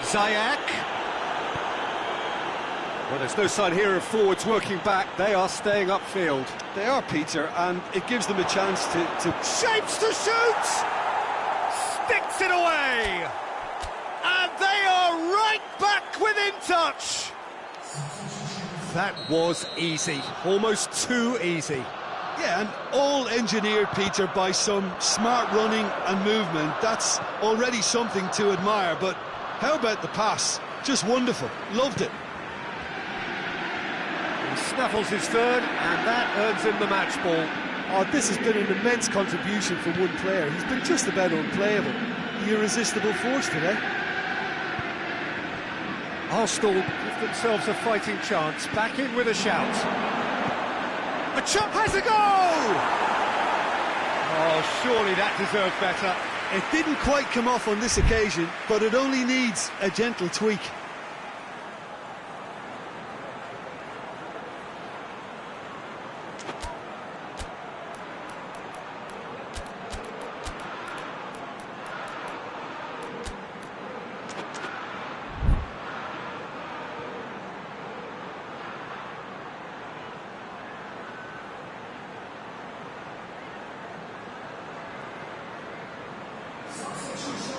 Ziyech. Well, there's no sign here of forwards working back. They are staying upfield. They are, Peter, and it gives them a chance to... Shapes to shoot! Sticks it away! And they are right back within touch! That was easy. Almost too easy. Yeah, and all engineered, Peter, by some smart running and movement. That's already something to admire, but how about the pass? Just wonderful. Loved it. He snaffles his third, and that earns him the match ball. Oh, this has been an immense contribution from one player. He's been just about unplayable. The irresistible force today. Arsenal give themselves a fighting chance. Back in with a shout. A chop has a goal! Oh, surely that deserved better. It didn't quite come off on this occasion, but it only needs a gentle tweak.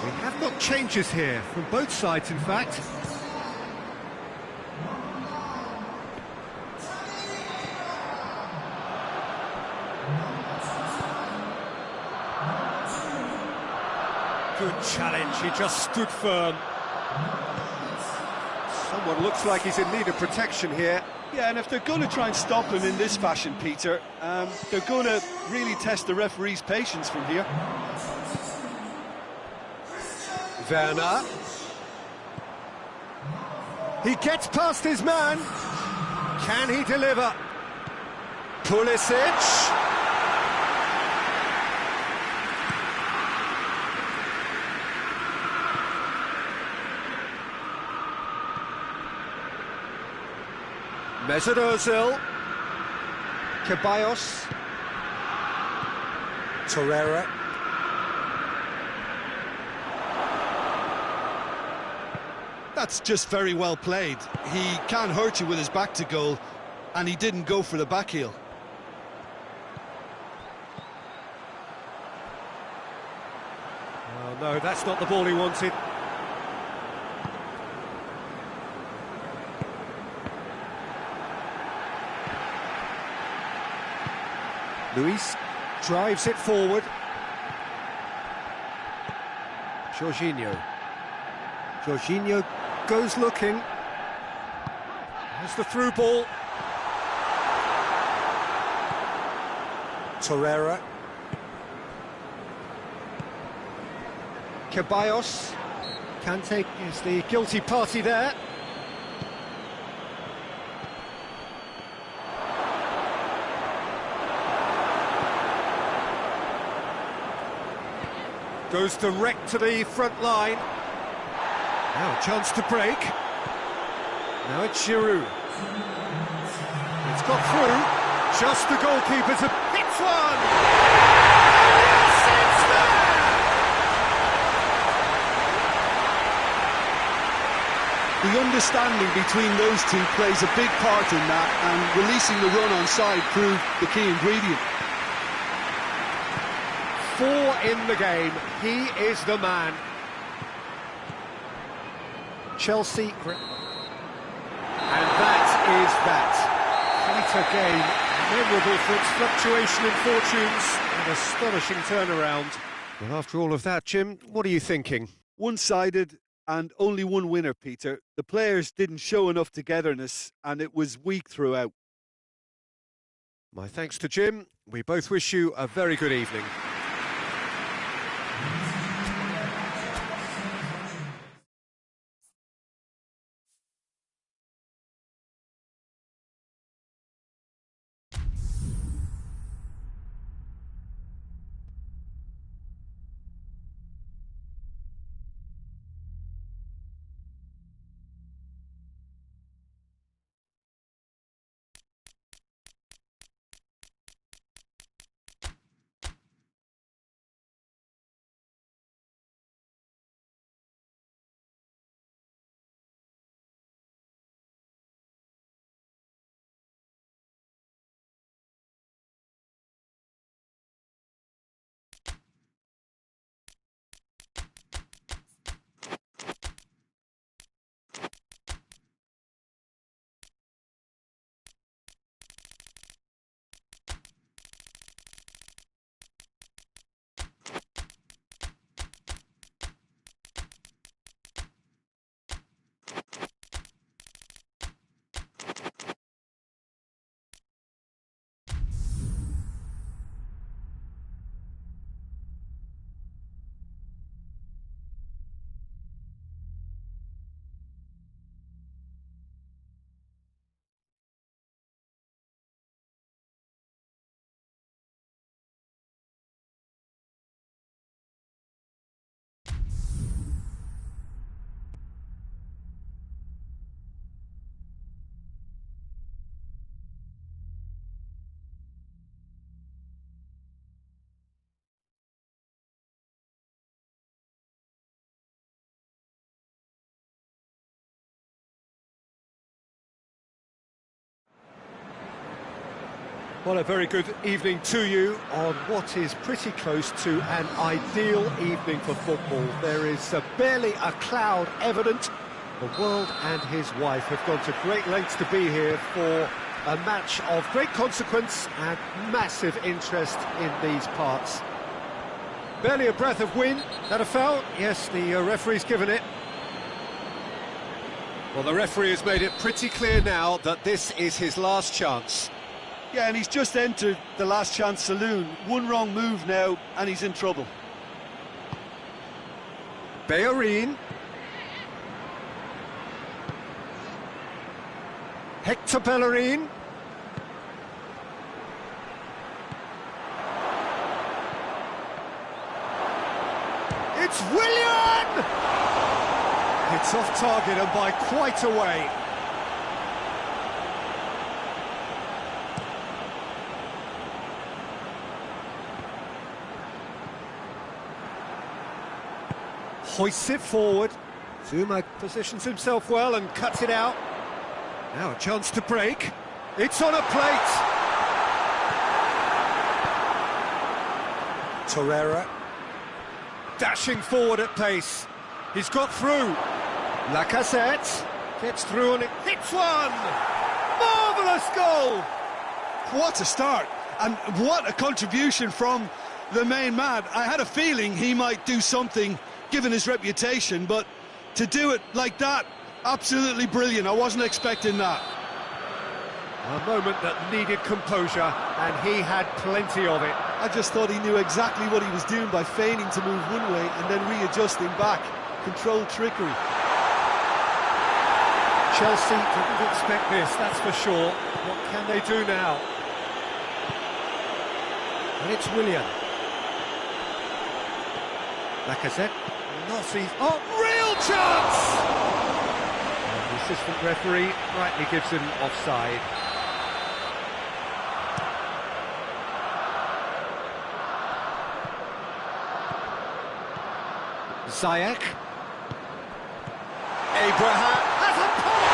We have got changes here, from both sides in fact. Good challenge, he just stood firm. Someone looks like he's in need of protection here. Yeah, and if they're going to try and stop him in this fashion, Peter, they're going to really test the referee's patience from here. Werner. He gets past his man. Can he deliver? Pulisic. Mesut Ozil. Ceballos. Torreira. That's just very well played. He can hurt you with his back to goal, and he didn't go for the back heel. Oh no, that's not the ball he wanted. Luis drives it forward. Jorginho. Jorginho goes looking. There's the through ball. Torreira. Ceballos. Kante is the guilty party there. Goes direct to the front line. Now a chance to break. Now it's Giroud. It's got through. Just the goalkeeper's hits one. Yes, it's there. The understanding between those two plays a big part in that, and releasing the run on side proved the key ingredient. 4 in the game. He is the man. Chelsea, and that is that. Quite a game, memorable for its fluctuation in fortunes, an astonishing turnaround. Well, after all of that, Jim, what are you thinking? One-sided and only one winner, Peter. The players didn't show enough togetherness, and it was weak throughout. My thanks to Jim. We both wish you a very good evening. Well, a very good evening to you on what is pretty close to an ideal evening for football. There is barely a cloud evident. The world and his wife have gone to great lengths to be here for a match of great consequence and massive interest in these parts. Barely a breath of wind. That a foul? Yes, the referee's given it. Well, the referee has made it pretty clear now that this is his last chance. Yeah, and he's just entered the last chance saloon. One wrong move now, and he's in trouble. Bellerin. Hector Bellerin. It's Willian! It's off target and by quite a way. Hoists it forward. Zuma positions himself well and cuts it out. Now a chance to break. It's on a plate. Torreira. Dashing forward at pace. He's got through. Lacazette gets through and it hits one. Marvellous goal. What a start, and what a contribution from the main man. I had a feeling he might do something given his reputation, but to do it like that, absolutely brilliant. I wasn't expecting that. A moment that needed composure, and he had plenty of it. I just thought he knew exactly what he was doing by feigning to move one way and then readjusting back. Controlled trickery. Chelsea didn't expect this, that's for sure. What can they do now? And it's Willian. Lacazette. Not seen. Oh, real chance! And the assistant referee rightly gives him offside. Ziyech. Abraham has a pop!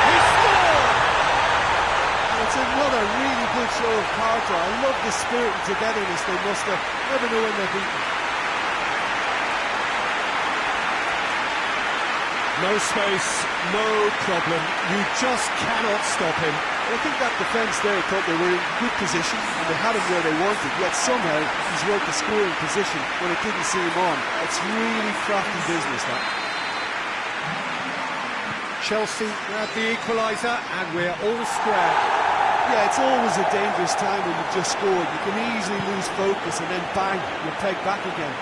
He scored! And it's another really good show of character. I love the spirit and togetherness they must have. Never know when they're beaten. No space, no problem. You just cannot stop him. I think that defence there thought they were in good position and they had him where they wanted, yet somehow he's worked the scoring position when it didn't see him on. It's really crafty business, that. Chelsea grab the equaliser and we're all square. Yeah, it's always a dangerous time when you've just scored. You can easily lose focus and then bang, you're pegged back again.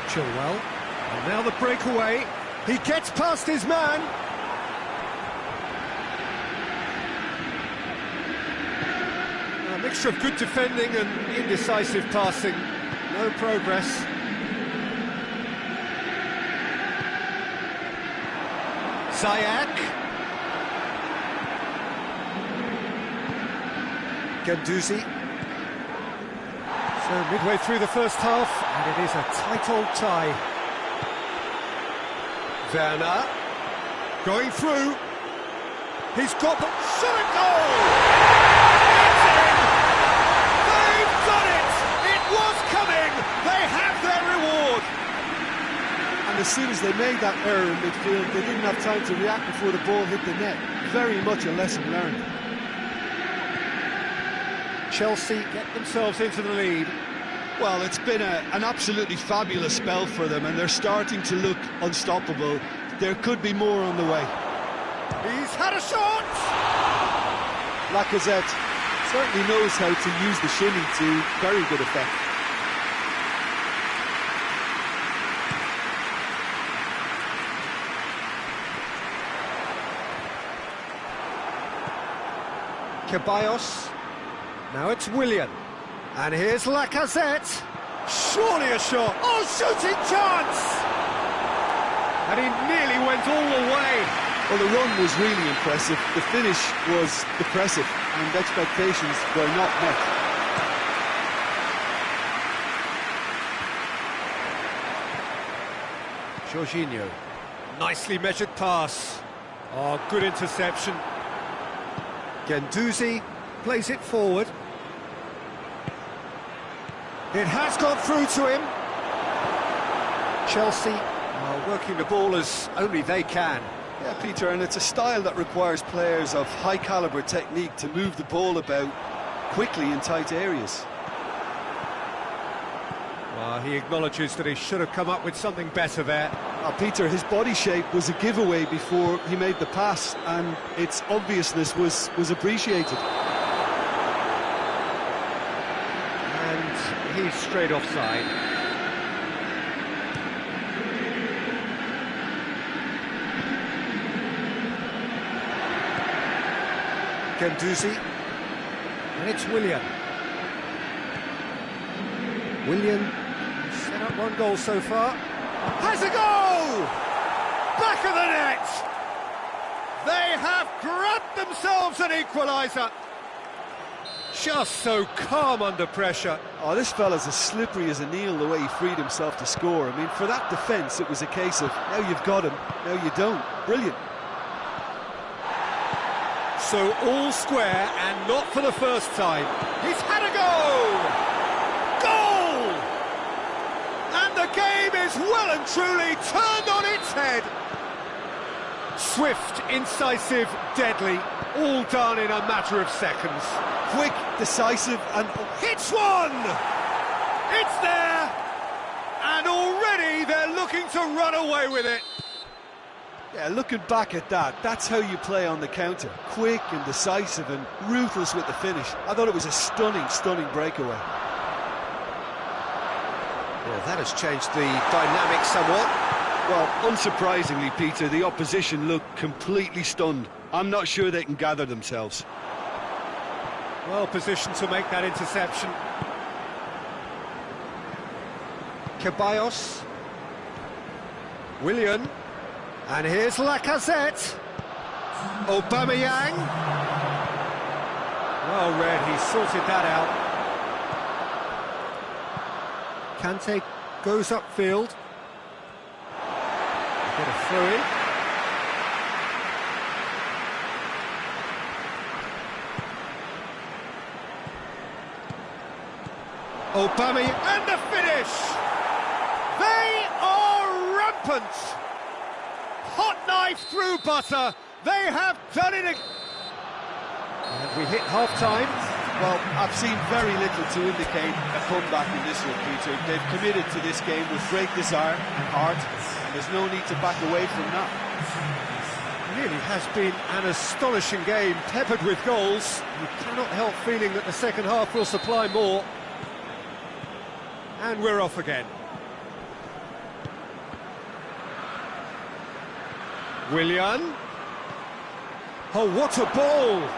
Chilwell. And now the breakaway. He gets past his man. A mixture of good defending and indecisive passing. No progress. Ziyech. Guendouzi. So midway through the first half, and it is a tight old tie. Werner. Going through. He's got the shot at goal! It's in! They've done it! It was coming! They have their reward! And as soon as they made that error in midfield, they didn't have time to react before the ball hit the net. Very much a lesson learned. Chelsea get themselves into the lead. Well, it's been an absolutely fabulous spell for them, and they're starting to look unstoppable. There could be more on the way. He's had a shot! Lacazette certainly knows how to use the shimmy to very good effect. Ceballos. Now it's Willian. And here's Lacazette. Surely a shot. Oh, shooting chance! And he nearly went all the way. Well, the run was really impressive. The finish was depressive, and expectations were not met. Jorginho. Nicely measured pass. Oh, good interception. Guendouzi plays it forward. It has got through to him. Chelsea are working the ball as only they can. Yeah, Peter, and it's a style that requires players of high-caliber technique to move the ball about quickly in tight areas. Well, he acknowledges that he should have come up with something better there. Peter, his body shape was a giveaway before he made the pass, and its obviousness was appreciated. And he's straight offside. Guendouzi, and it's Willian. Willian set up one goal so far. Has a goal! Back of the net! They have grabbed themselves an equaliser. Just so calm under pressure. Oh, this fella's as slippery as a needle the way he freed himself to score. I mean, for that defence, it was a case of, now you've got him, now you don't. Brilliant. So all square, and not for the first time. He's had a goal! Goal! And the game is well and truly turned on its head. Swift, incisive, deadly, all done in a matter of seconds. Quick, decisive, and... Hits one! It's there! And already they're looking to run away with it. Yeah, looking back at that, that's how you play on the counter. Quick and decisive and ruthless with the finish. I thought it was a stunning, stunning breakaway. Well, that has changed the dynamic somewhat. Well, unsurprisingly, Peter, the opposition look completely stunned. I'm not sure they can gather themselves. Well positioned to make that interception. Ceballos. Willian. And here's Lacazette. Aubameyang. Well read, he sorted that out. Kante goes upfield. Get a throw in. Aubameyang and the finish! They are rampant! Hot knife through butter, they have done it again. And we hit half-time. Well, I've seen very little to indicate a comeback in this one, Peter. They've committed to this game with great desire and heart, and there's no need to back away from that. It really has been an astonishing game, peppered with goals. You cannot help feeling that the second half will supply more. And we're off again. Willian. Oh, what a ball!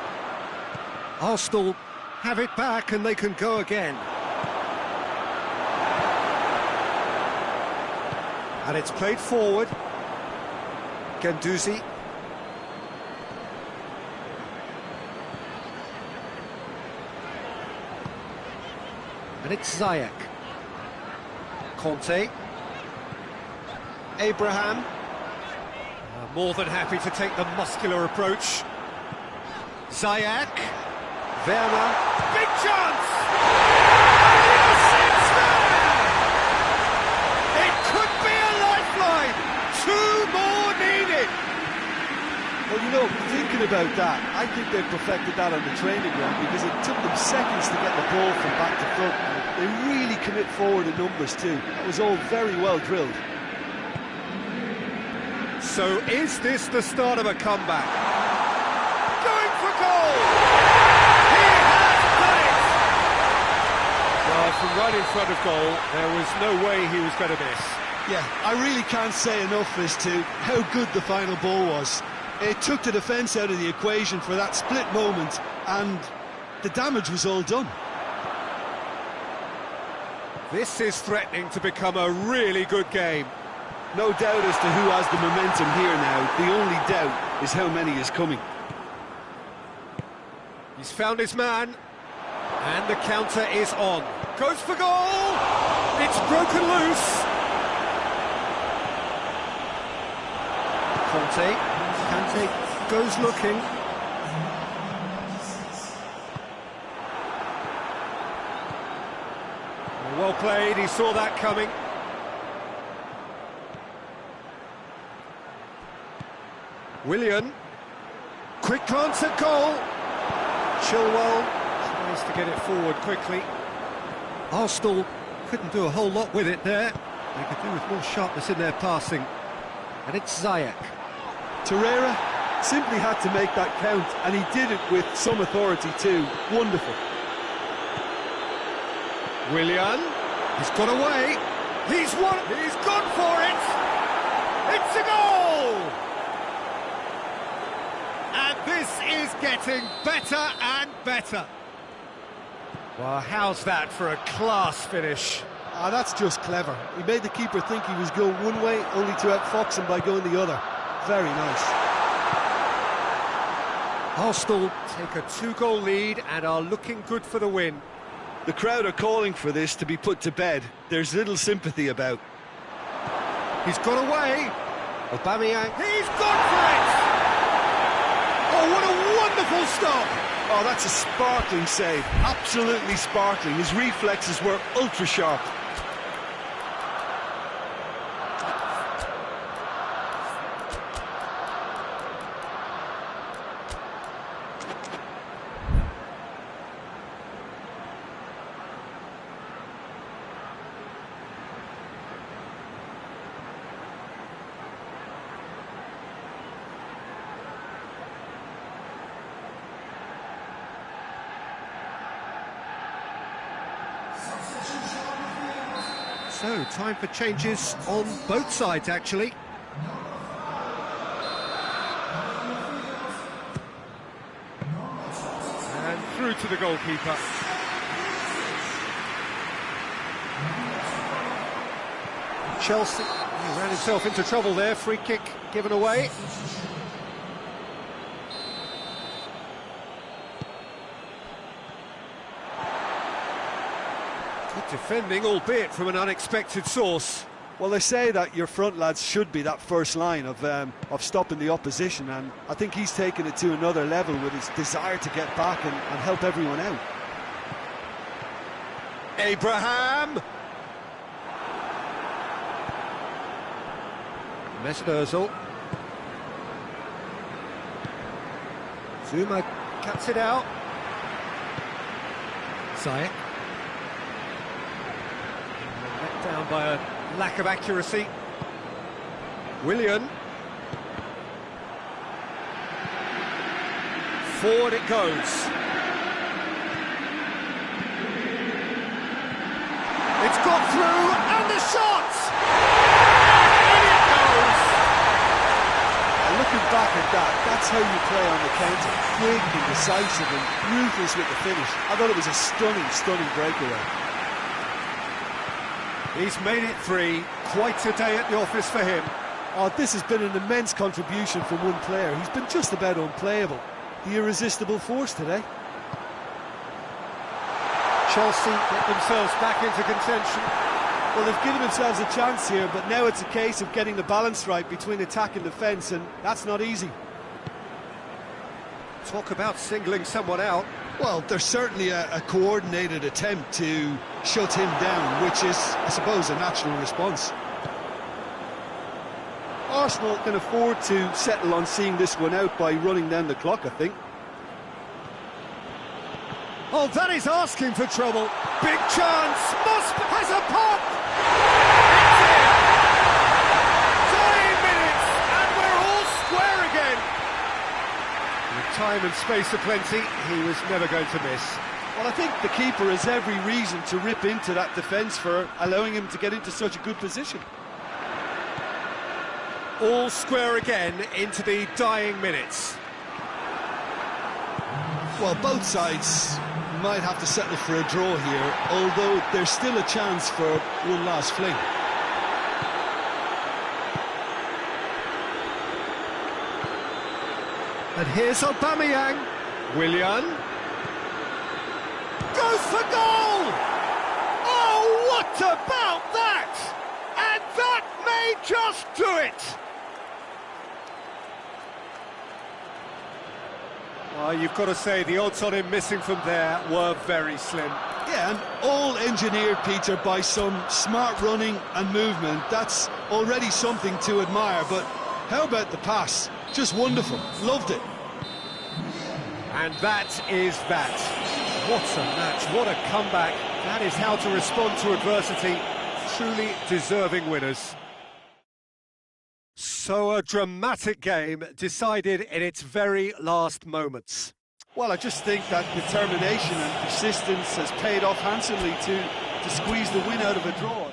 Arsenal have it back and they can go again. And it's played forward. Guendouzi. And it's Ziyech. Conte. Abraham. More than happy to take the muscular approach. Ziyech. Werner. Big chance! Yes, it's there! It could be a lifeline. Two more needed. Well, you know, thinking about that, I think they perfected that on the training ground because it took them seconds to get the ball from back to front. They really commit forward in numbers too. That was all very well drilled. So is this the start of a comeback? Going for goal! He has done it! Well, from right in front of goal, there was no way he was going to miss. Yeah, I really can't say enough as to how good the final ball was. It took the defence out of the equation for that split moment, and the damage was all done. This is threatening to become a really good game. No doubt as to who has the momentum here now. The only doubt is how many is coming. He's found his man, and the counter is on. Goes for goal! It's broken loose! Kante goes looking. Well played, he saw that coming. Willian. Quick glance at goal. Chilwell tries to get it forward quickly. Arsenal couldn't do a whole lot with it there. They could do with more sharpness in their passing. And it's Ziyech. Torreira simply had to make that count, and he did it with some authority too. Wonderful. Willian. He's got away. He's gone for it. It's a goal! And this is getting better and better. Well, how's that for a class finish? Ah, that's just clever. He made the keeper think he was going one way, only to outfox him by going the other. Very nice. Arsenal take a 2-goal lead and are looking good for the win. The crowd are calling for this to be put to bed. There's little sympathy about. He's got away. Aubameyang. He's gone for it! Oh, what a wonderful stop! Oh, that's a sparkling save. Absolutely sparkling. His reflexes were ultra sharp. So, time for changes on both sides, actually. And through to the goalkeeper. Chelsea, he ran himself into trouble there, free kick given away. Defending, albeit from an unexpected source. Well, they say that your front lads should be that first line of stopping the opposition, and I think he's taken it to another level with his desire to get back and help everyone out. Abraham! Mesut Ozil. Zuma cuts it out. Ziyech. Let down by a lack of accuracy. Willian. Forward it goes. It's got through, and the shot! And it goes! Looking back at that, that's how you play on the counter. Quick and decisive and ruthless with the finish. I thought it was a stunning, stunning breakaway. He's made it 3. Quite a day at the office for him. Oh, this has been an immense contribution from one player. He's been just about unplayable. The irresistible force today. Chelsea get themselves back into contention. Well, they've given themselves a chance here, but now it's a case of getting the balance right between attack and defence, and that's not easy. Talk about singling someone out. Well, there's certainly a coordinated attempt to shut him down, which is, I suppose, a natural response. Arsenal can afford to settle on seeing this one out by running down the clock, I think. Oh, that is asking for trouble. Big chance. Mosp has a pop. Time and space aplenty, he was never going to miss. Well, I think the keeper has every reason to rip into that defence for allowing him to get into such a good position. All square again into the dying minutes. Well, both sides might have to settle for a draw here, although there's still a chance for one last fling. And here's Aubameyang. Willian. Goes for goal! Oh, what about that? And that may just do it! Well, you've got to say the odds on him missing from there were very slim. Yeah, and all engineered, Peter, by some smart running and movement. That's already something to admire, but how about the pass? Just wonderful. Loved it. And that is that. What a match, what a comeback. That is how to respond to adversity. Truly deserving winners. So a dramatic game decided in its very last moments. Well, I just think that determination and persistence has paid off handsomely to squeeze the win out of a draw.